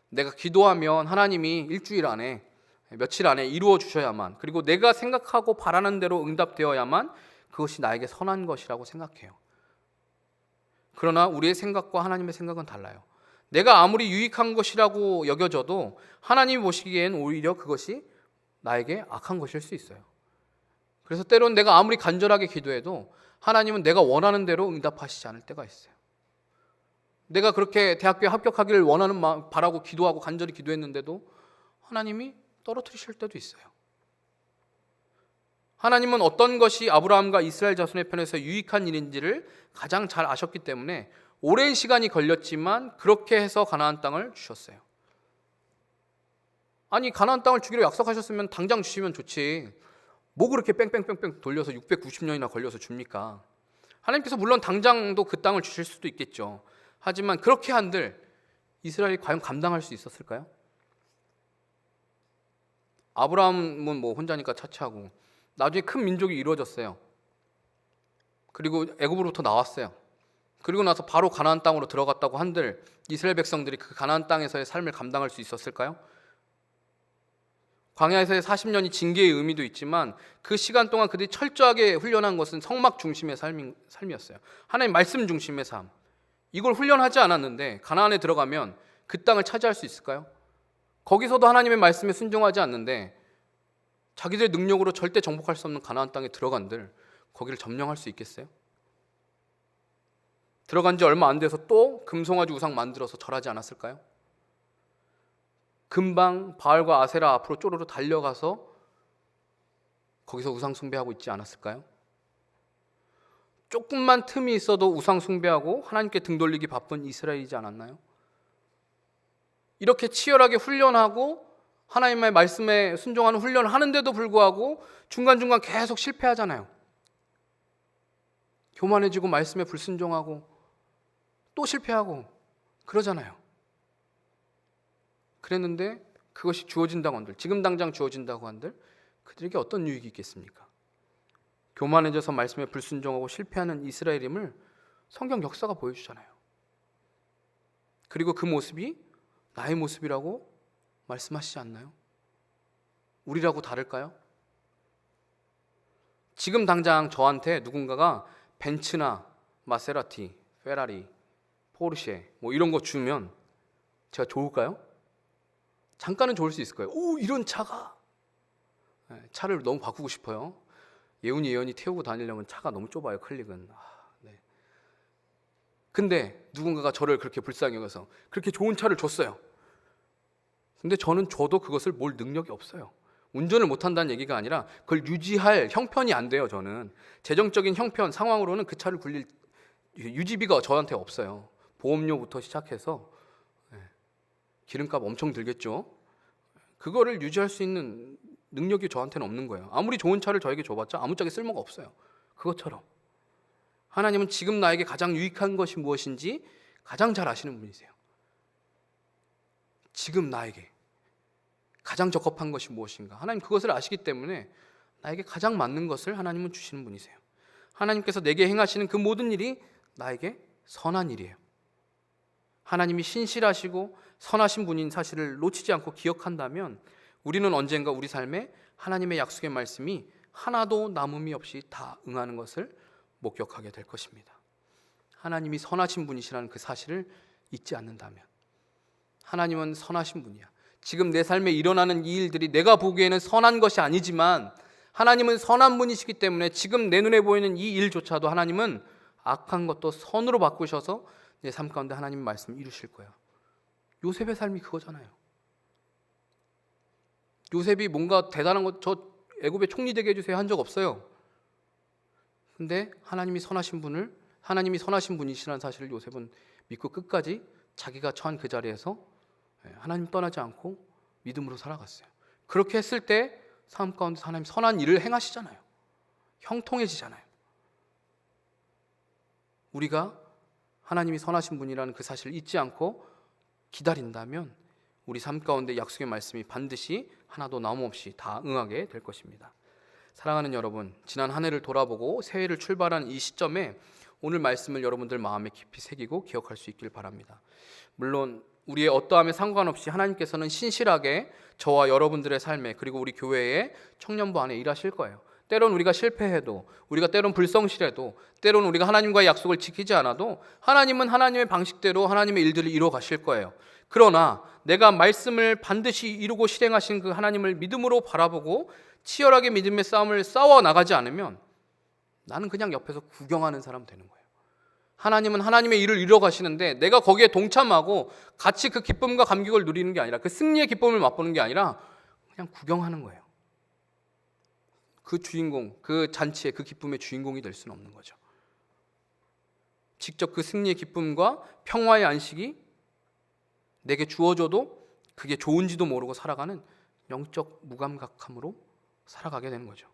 내가 기도하면 하나님이 일주일 안에, 며칠 안에 이루어 주셔야만, 그리고 내가 생각하고 바라는 대로 응답되어야만 그것이 나에게 선한 것이라고 생각해요. 그러나 우리의 생각과 하나님의 생각은 달라요. 내가 아무리 유익한 것이라고 여겨져도 하나님이 보시기엔 오히려 그것이 나에게 악한 것일 수 있어요. 그래서 때로는 내가 아무리 간절하게 기도해도 하나님은 내가 원하는 대로 응답하시지 않을 때가 있어요. 내가 그렇게 대학교에 합격하기를 원하는 마음 바라고 기도하고 간절히 기도했는데도 하나님이 떨어뜨리실 때도 있어요. 하나님은 어떤 것이 아브라함과 이스라엘 자손의 편에서 유익한 일인지를 가장 잘 아셨기 때문에 오랜 시간이 걸렸지만 그렇게 해서 가나안 땅을 주셨어요. 아니, 가나안 땅을 주기로 약속하셨으면 당장 주시면 좋지. 뭐 그렇게 뺑뺑뺑뺑 돌려서 690년이나 걸려서 줍니까? 하나님께서 물론 당장도 그 땅을 주실 수도 있겠죠. 하지만 그렇게 한들 이스라엘이 과연 감당할 수 있었을까요? 아브라함은 뭐 혼자니까 차치하고 나중에 큰 민족이 이루어졌어요. 그리고 애굽으로부터 나왔어요. 그리고 나서 바로 가나안 땅으로 들어갔다고 한들 이스라엘 백성들이 그 가나안 땅에서의 삶을 감당할 수 있었을까요? 광야에서의 40년이 징계의 의미도 있지만 그 시간 동안 그들이 철저하게 훈련한 것은 성막 중심의 삶이었어요. 하나님 말씀 중심의 삶. 이걸 훈련하지 않았는데 가나안에 들어가면 그 땅을 차지할 수 있을까요? 거기서도 하나님의 말씀에 순종하지 않는데 자기들의 능력으로 절대 정복할 수 없는 가나안 땅에 들어간들 거기를 점령할 수 있겠어요? 들어간 지 얼마 안 돼서 또 금송아지 우상 만들어서 절하지 않았을까요? 금방 바알과 아세라 앞으로 쪼르르 달려가서 거기서 우상 숭배하고 있지 않았을까요? 조금만 틈이 있어도 우상 숭배하고 하나님께 등 돌리기 바쁜 이스라엘이지 않았나요? 이렇게 치열하게 훈련하고 하나님의 말씀에 순종하는 훈련을 하는데도 불구하고 중간중간 계속 실패하잖아요. 교만해지고 말씀에 불순종하고 또 실패하고 그러잖아요. 그랬는데 그것이 주어진다고 한들, 지금 당장 주어진다고 한들 그들에게 어떤 유익이 있겠습니까? 교만해져서 말씀에 불순종하고 실패하는 이스라엘임을 성경 역사가 보여주잖아요. 그리고 그 모습이 나의 모습이라고 말씀하시지 않나요? 우리라고 다를까요? 지금 당장 저한테 누군가가 벤츠나 마세라티, 페라리, 포르쉐 뭐 이런 거 주면 제가 좋을까요? 잠깐은 좋을 수 있을 거예요. 오, 이런 차가. 차를 너무 바꾸고 싶어요. 예은이 태우고 다니려면 차가 너무 좁아요. 클릭은. 네. 근데 누군가가 저를 그렇게 불쌍히 여겨서 그렇게 좋은 차를 줬어요. 근데 저는 줘도 그것을 몰 능력이 없어요. 운전을 못한다는 얘기가 아니라 그걸 유지할 형편이 안 돼요. 저는 재정적인 형편, 상황으로는 그 차를 굴릴 유지비가 저한테 없어요. 보험료부터 시작해서 기름값 엄청 들겠죠. 그거를 유지할 수 있는 능력이 저한테는 없는 거예요. 아무리 좋은 차를 저에게 줘봤자 아무짝에 쓸모가 없어요. 그것처럼 하나님은 지금 나에게 가장 유익한 것이 무엇인지 가장 잘 아시는 분이세요. 지금 나에게 가장 적합한 것이 무엇인가, 하나님 그것을 아시기 때문에 나에게 가장 맞는 것을 하나님은 주시는 분이세요. 하나님께서 내게 행하시는 그 모든 일이 나에게 선한 일이에요. 하나님이 신실하시고 선하신 분인 사실을 놓치지 않고 기억한다면 우리는 언젠가 우리 삶에 하나님의 약속의 말씀이 하나도 남음이 없이 다 응하는 것을 목격하게 될 것입니다. 하나님이 선하신 분이시라는 그 사실을 잊지 않는다면, 하나님은 선하신 분이야. 지금 내 삶에 일어나는 이 일들이 내가 보기에는 선한 것이 아니지만 하나님은 선한 분이시기 때문에 지금 내 눈에 보이는 이 일조차도 하나님은 악한 것도 선으로 바꾸셔서 내 삶 가운데 하나님의 말씀을 이루실 거예요. 요셉의 삶이 그거잖아요. 요셉이 뭔가 대단한 것, 저 애굽의 총리 되게 해주세요 한 적 없어요. 근데 하나님이 선하신 분이시라는 사실을 요셉은 믿고 끝까지 자기가 처한 그 자리에서 하나님 떠나지 않고 믿음으로 살아갔어요. 그렇게 했을 때 삶 가운데 하나님 선한 일을 행하시잖아요. 형통해지잖아요. 우리가 하나님이 선하신 분이라는 그 사실을 잊지 않고 기다린다면 우리 삶 가운데 약속의 말씀이 반드시 하나도 나옴없이 다 응하게 될 것입니다. 사랑하는 여러분, 지난 한 해를 돌아보고 새해를 출발한 이 시점에 오늘 말씀을 여러분들 마음에 깊이 새기고 기억할 수 있길 바랍니다. 물론 우리의 어떠함에 상관없이 하나님께서는 신실하게 저와 여러분들의 삶에 그리고 우리 교회의 청년부 안에 일하실 거예요. 때론 우리가 실패해도, 우리가 때론 불성실해도, 때론 우리가 하나님과의 약속을 지키지 않아도 하나님은 하나님의 방식대로 하나님의 일들을 이루어 가실 거예요. 그러나 내가 말씀을 반드시 이루고 실행하신 그 하나님을 믿음으로 바라보고 치열하게 믿음의 싸움을 싸워 나가지 않으면 나는 그냥 옆에서 구경하는 사람 되는 거예요. 하나님은 하나님의 일을 이루어 가시는데 내가 거기에 동참하고 같이 그 기쁨과 감격을 누리는 게 아니라, 그 승리의 기쁨을 맛보는 게 아니라 그냥 구경하는 거예요. 그 주인공, 그 잔치의 그 기쁨의 주인공이 될 수는 없는 거죠. 직접 그 승리의 기쁨과 평화의 안식이 내게 주어져도 그게 좋은지도 모르고 살아가는 영적 무감각함으로 살아가게 되는 거죠.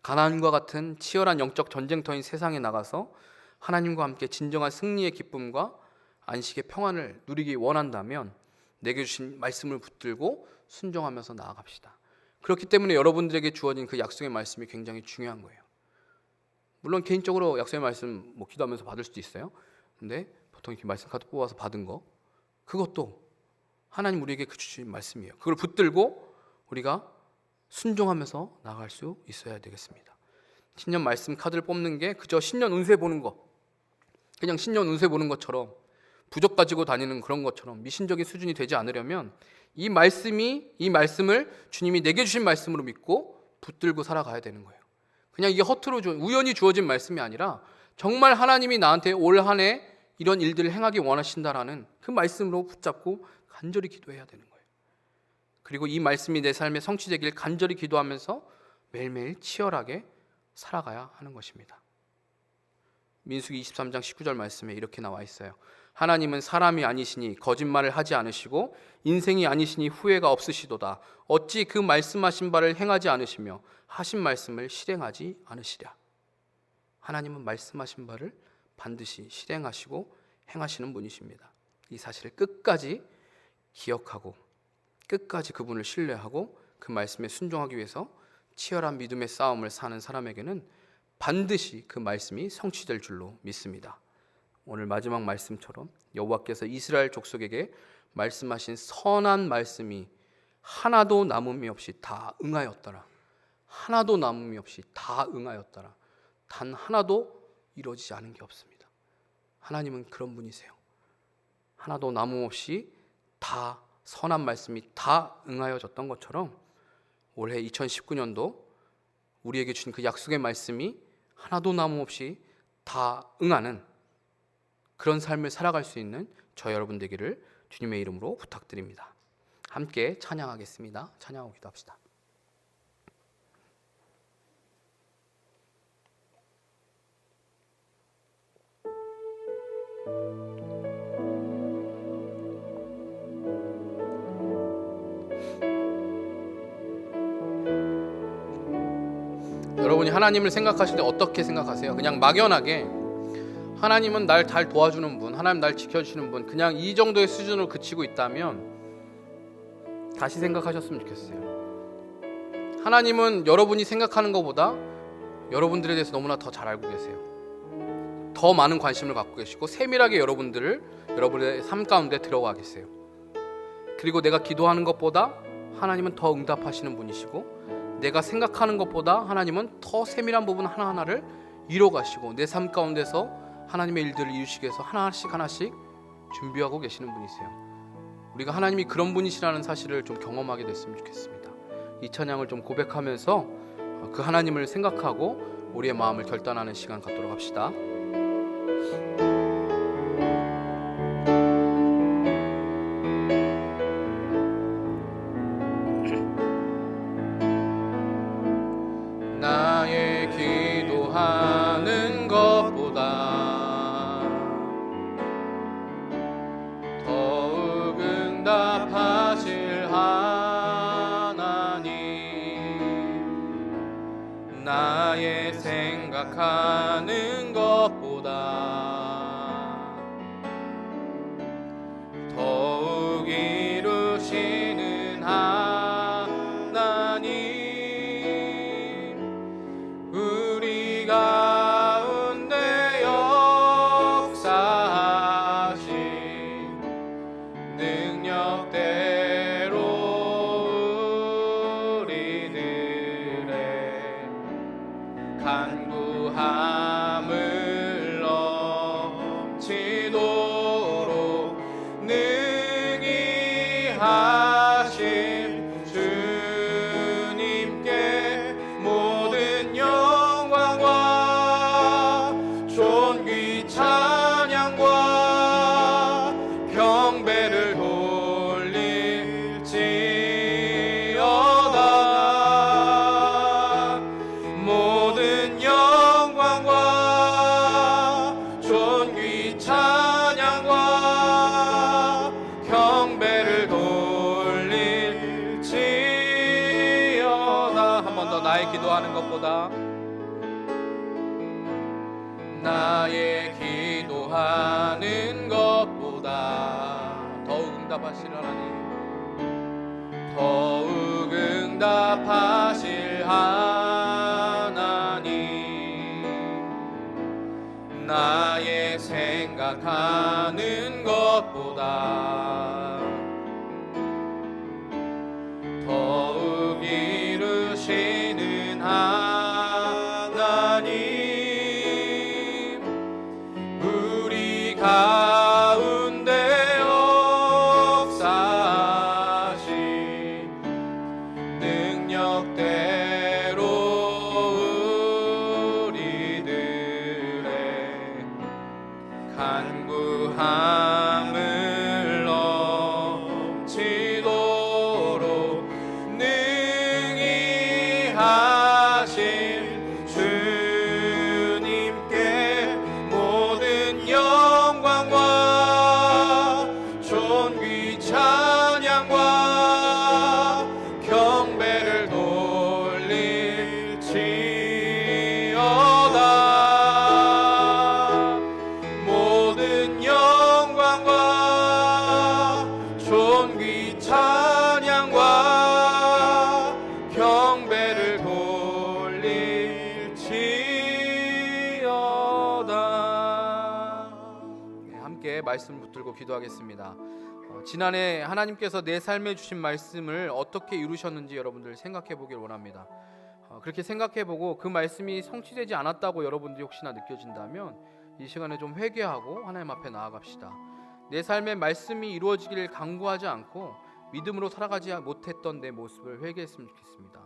가나안과 같은 치열한 영적 전쟁터인 세상에 나가서 하나님과 함께 진정한 승리의 기쁨과 안식의 평안을 누리기 원한다면 내게 주신 말씀을 붙들고 순종하면서 나아갑시다. 그렇기 때문에 여러분들에게 주어진 그 약속의 말씀이 굉장히 중요한 거예요. 물론 개인적으로 약속의 말씀 기도하면서 받을 수도 있어요. 근데 보통 이렇게 말씀 카드 뽑아서 받은 거, 그것도 하나님 우리에게 그 주신 말씀이에요. 그걸 붙들고 우리가 순종하면서 나아갈 수 있어야 되겠습니다. 신년 말씀 카드를 뽑는 게 그저 신년 운세 보는 거, 그냥 신년 운세 보는 것처럼 부적 가지고 다니는 그런 것처럼 미신적인 수준이 되지 않으려면 이 말씀을 주님이 내게 주신 말씀으로 믿고 붙들고 살아가야 되는 거예요. 그냥 이게 허투루 우연히 주어진 말씀이 아니라 정말 하나님이 나한테 올 한 해 이런 일들을 행하기 원하신다라는 그 말씀으로 붙잡고 간절히 기도해야 되는 거예요. 그리고 이 말씀이 내 삶에 성취되길 간절히 기도하면서 매일매일 치열하게 살아가야 하는 것입니다. 민수기 23장 19절 말씀에 이렇게 나와 있어요. 하나님은 사람이 아니시니 거짓말을 하지 않으시고 인생이 아니시니 후회가 없으시도다. 어찌 그 말씀하신 바를 행하지 않으시며 하신 말씀을 실행하지 않으시랴. 하나님은 말씀하신 바를 반드시 실행하시고 행하시는 분이십니다. 이 사실을 끝까지 기억하고 끝까지 그분을 신뢰하고 그 말씀에 순종하기 위해서 치열한 믿음의 싸움을 사는 사람에게는 반드시 그 말씀이 성취될 줄로 믿습니다. 오늘 마지막 말씀처럼 여호와께서 이스라엘 족속에게 말씀하신 선한 말씀이 하나도 남음이 없이 다 응하였더라. 하나도 남음이 없이 다 응하였더라. 단 하나도 이루어지지 않은 게 없습니다. 하나님은 그런 분이세요. 하나도 남음 없이 다 선한 말씀이 다 응하여졌던 것처럼 올해 2019년도 우리에게 주신 그 약속의 말씀이 하나도 남음 없이 다 응하는 그런 삶을 살아갈 수 있는 저 여러분 되기를 주님의 이름으로 부탁드립니다. 함께 찬양하겠습니다. 찬양하고 기도합시다. 여러분이 하나님을 생각하실 때 어떻게 생각하세요? 그냥 막연하게 하나님은 날 잘 도와주는 분, 하나님 날 지켜주시는 분, 그냥 이 정도의 수준으로 그치고 있다면 다시 생각하셨으면 좋겠어요. 하나님은 여러분이 생각하는 것보다 여러분들에 대해서 너무나 더 잘 알고 계세요. 더 많은 관심을 갖고 계시고 세밀하게 여러분의 삶 가운데 들어가 계세요. 그리고 내가 기도하는 것보다 하나님은 더 응답하시는 분이시고 내가 생각하는 것보다 하나님은 더 세밀한 부분 하나하나를 이뤄 가시고 내 삶 가운데서 하나님의 일들을 이루시기 위해서 하나씩 준비하고 계시는 분이세요. 우리가 하나님이 그런 분이시라는 사실을 좀 경험하게 됐으면 좋겠습니다. 이 찬양을 좀 고백하면서 그 하나님을 생각하고 우리의 마음을 결단하는 시간 갖도록 합시다. 나의 기도하는 것보다 더욱 응답하실 하나님, 나의 생각하는 것보다 더욱 이루시는 하나님, 우리 가운데 역사하신 능력대로 우리들의 간구함을 넘치도록 능히 하신 주님께 모든 영광과 존귀 찬양과 경배를 돌릴지어다. 모든 영광과 존귀 찬양과 경배를 돌릴지어다. 한 번 더. 나의 기도하는 것보다, 나의 기도하는 것보다 더욱 응답하실 하나님, 더욱 응답하실 하나님, 나의 생각하는 것보다 더욱 이루시는 하나님, 우리 가운데 역사하신 능력대로 우리들의 간구함을 넘치도록 능히 하신 주님께 모든 영광과 존귀 찬양과 경배를 돌릴지어다. 모든 영광과 존귀 찬양과 경배를 돌릴지어다. 네, 함께 말씀 붙들고 기도하겠습니다. 지난해 하나님께서 내 삶에 주신 말씀을 어떻게 이루셨는지 여러분들 생각해 보길 원합니다. 그렇게 생각해 보고 그 말씀이 성취되지 않았다고 여러분들이 혹시나 느껴진다면 이 시간에 좀 회개하고 하나님 앞에 나아갑시다. 내 삶의 말씀이 이루어지기를 간구하지 않고 믿음으로 살아가지 못했던 내 모습을 회개했으면 좋겠습니다.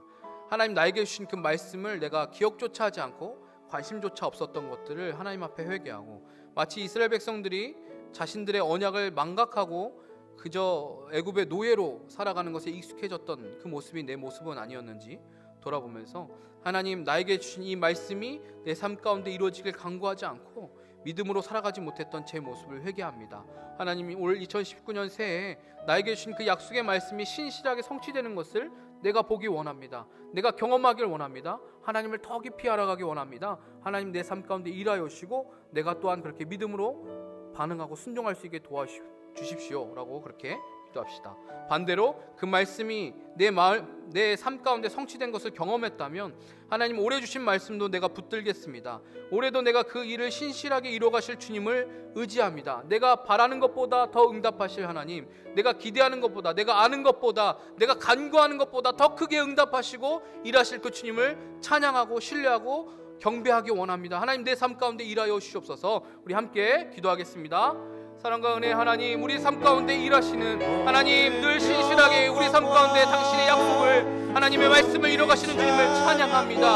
하나님 나에게 주신 그 말씀을 내가 기억조차 하지 않고 관심조차 없었던 것들을 하나님 앞에 회개하고, 마치 이스라엘 백성들이 자신들의 언약을 망각하고 그저 애굽의 노예로 살아가는 것에 익숙해졌던 그 모습이 내 모습은 아니었는지 돌아보면서, 하나님 나에게 주신 이 말씀이 내 삶 가운데 이루어지길 간구하지 않고 믿음으로 살아가지 못했던 제 모습을 회개합니다. 하나님이 올 2019년 새해 나에게 주신 그 약속의 말씀이 신실하게 성취되는 것을 내가 보기 원합니다. 내가 경험하길 원합니다. 하나님을 더 깊이 알아가기 원합니다. 하나님 내 삶 가운데 일하여 주시고 내가 또한 그렇게 믿음으로 반응하고 순종할 수 있게 도와주십시오 라고 그렇게 기도합시다. 반대로 그 말씀이 내 삶 가운데 성취된 것을 경험했다면 하나님 올해 주신 말씀도 내가 붙들겠습니다. 올해도 내가 그 일을 신실하게 이루어가실 주님을 의지합니다. 내가 바라는 것보다 더 응답하실 하나님, 내가 기대하는 것보다, 내가 아는 것보다, 내가 간구하는 것보다 더 크게 응답하시고 일하실 그 주님을 찬양하고 신뢰하고 경배하기 원합니다. 하나님 내 삶 가운데 일하여 주시옵소서. 우리 함께 기도하겠습니다. 사랑과 은혜 하나님, 우리 삶 가운데 일하시는 하나님, 늘 신실하게 우리 삶 가운데 당신의 약속을, 하나님의 말씀을 이뤄가시는 주님을 찬양합니다.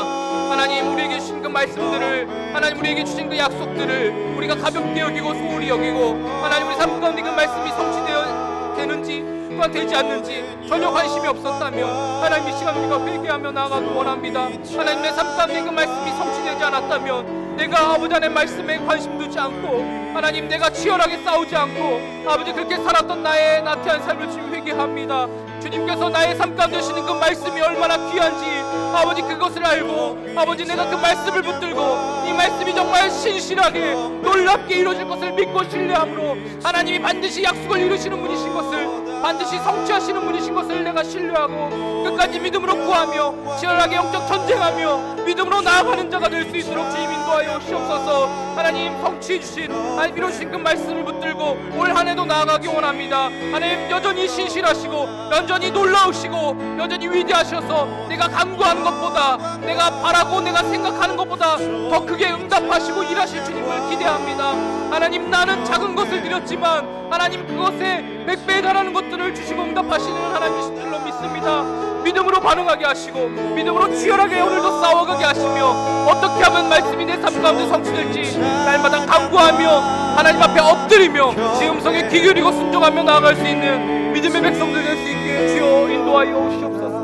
하나님, 우리에게 주신 그 말씀들을, 하나님 우리에게 주신 그 약속들을 우리가 가볍게 여기고 소홀히 여기고, 하나님 우리 삶 가운데 그 말씀이 성취되는지 또한 되지 않는지 전혀 관심이 없었다면 하나님 이 시간 우리가 회개하며 나아가기 원합니다. 하나님 내 삶 가운데 그 말씀이 성취되지 않았다면 내가 아버지 하나님의 말씀에 관심 두지 않고, 하나님 내가 치열하게 싸우지 않고 아버지 그렇게 살았던 나의 나태한 삶을 지금 회개합니다. 주님께서 나의 삶 가운데 주시는 그 말씀이 얼마나 귀한지 아버지 그것을 알고, 아버지 내가 그 말씀을 붙들고 이 말씀이 정말 신실하게 놀랍게 이루어질 것을 믿고 신뢰함으로, 하나님이 반드시 약속을 이루시는 분이신 것을, 반드시 성취하시는 분이신 것을 내가 신뢰하고 끝까지 믿음으로 구하며 치열하게 영적 전쟁하며 믿음으로 나아가는 자가 될 수 있도록 주님 인도하여 주옵소서. 하나님 성취해 주신, 하나님 이루신 그 말씀을 붙들고 올 한 해도 나아가기 원합니다. 하나님 여전히 신실하시고 여전히 놀라우시고 여전히 위대하셔서 내가 간구하는 것보다, 내가 바라고 내가 생각하는 것보다 더 크게 응답하시고 일하실 주님을 기대합니다. 하나님 나는 작은 것을 드렸지만 하나님 그것에 몇 배에 달하는 것들을 주시고 응답하시는 하나님이신 줄로 믿습니다. 믿음으로 반응하게 하시고 믿음으로 치열하게 오늘도 싸워가게 하시며, 어떻게 하면 말씀이 내 삶 가운데 성취될지 날마다 간구하며 하나님 앞에 엎드리며 제 음성에 귀 기울이고 순종하며 나아갈 수 있는 믿음의 백성들 될 수 있게 주여 인도하여 주옵소서.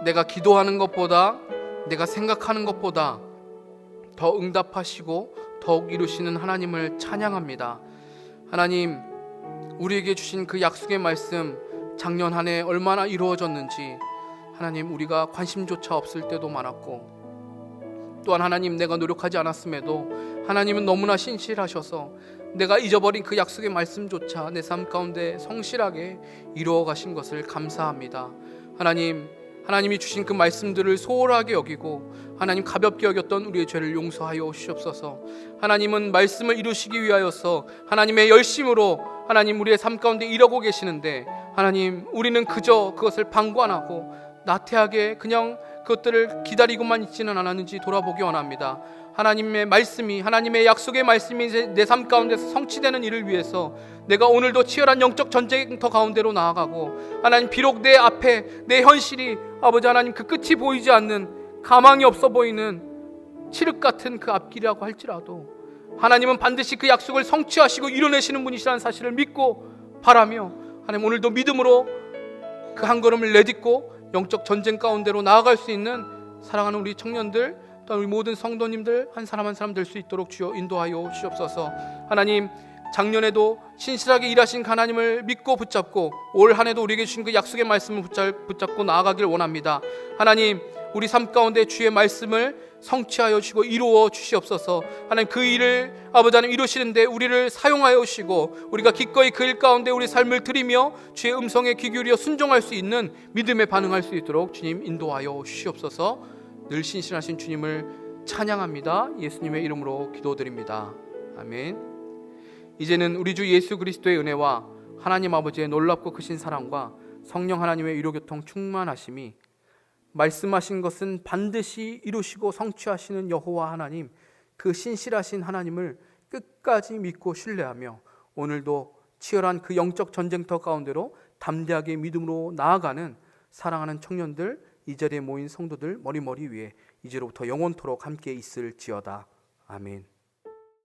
내가 기도하는 것보다, 내가 생각하는 것보다 더 응답하시고 더욱 이루시는 하나님을 찬양합니다. 하나님 우리에게 주신 그 약속의 말씀, 작년 한 해 얼마나 이루어졌는지 하나님 우리가 관심조차 없을 때도 많았고, 또한 하나님 내가 노력하지 않았음에도 하나님은 너무나 신실하셔서 내가 잊어버린 그 약속의 말씀조차 내 삶 가운데 성실하게 이루어 가신 것을 감사합니다. 하나님이 주신 그 말씀들을 소홀하게 여기고 하나님 가볍게 여겼던 우리의 죄를 용서하여 주시옵소서. 하나님은 말씀을 이루시기 위하여서 하나님의 열심으로 하나님 우리의 삶 가운데 일하고 계시는데, 하나님 우리는 그저 그것을 방관하고 나태하게 그냥 그것들을 기다리고만 있지는 않았는지 돌아보기 원합니다. 하나님의 말씀이, 하나님의 약속의 말씀이 내 삶 가운데서 성취되는 일을 위해서 내가 오늘도 치열한 영적 전쟁터 가운데로 나아가고, 하나님 비록 내 앞에 내 현실이 아버지 하나님 그 끝이 보이지 않는, 가망이 없어 보이는 칠흑 같은 그 앞길이라고 할지라도 하나님은 반드시 그 약속을 성취하시고 이뤄내시는 분이시라는 사실을 믿고 바라며, 하나님 오늘도 믿음으로 그 한 걸음을 내딛고 영적 전쟁 가운데로 나아갈 수 있는 사랑하는 우리 청년들, 또 우리 모든 성도님들 한 사람 한 사람 될 수 있도록 주여 인도하여 주옵소서. 하나님 작년에도 신실하게 일하신 하나님을 믿고 붙잡고 올 한 해도 우리에게 주신 그 약속의 말씀을 붙잡고 나아가길 원합니다. 하나님 우리 삶 가운데 주의 말씀을 성취하여 주시고 이루어 주시옵소서. 하나님 그 일을 아버지 하나님 이루시는데 우리를 사용하여 주시고 우리가 기꺼이 그 일 가운데 우리 삶을 드리며 주의 음성에 귀 기울여 순종할 수 있는 믿음에 반응할 수 있도록 주님 인도하여 주시옵소서. 늘 신실하신 주님을 찬양합니다. 예수님의 이름으로 기도드립니다. 아멘. 이제는 우리 주 예수 그리스도의 은혜와 하나님 아버지의 놀랍고 크신 사랑과 성령 하나님의 위로교통 충만하심이, 말씀하신 것은 반드시 이루시고 성취하시는 여호와 하나님, 그 신실하신 하나님을 끝까지 믿고 신뢰하며 오늘도 치열한 그 영적 전쟁터 가운데로 담대하게 믿음으로 나아가는 사랑하는 청년들, 이 자리에 모인 성도들 머리머리 위에 이제로부터 영원토록 함께 있을지어다. 아멘.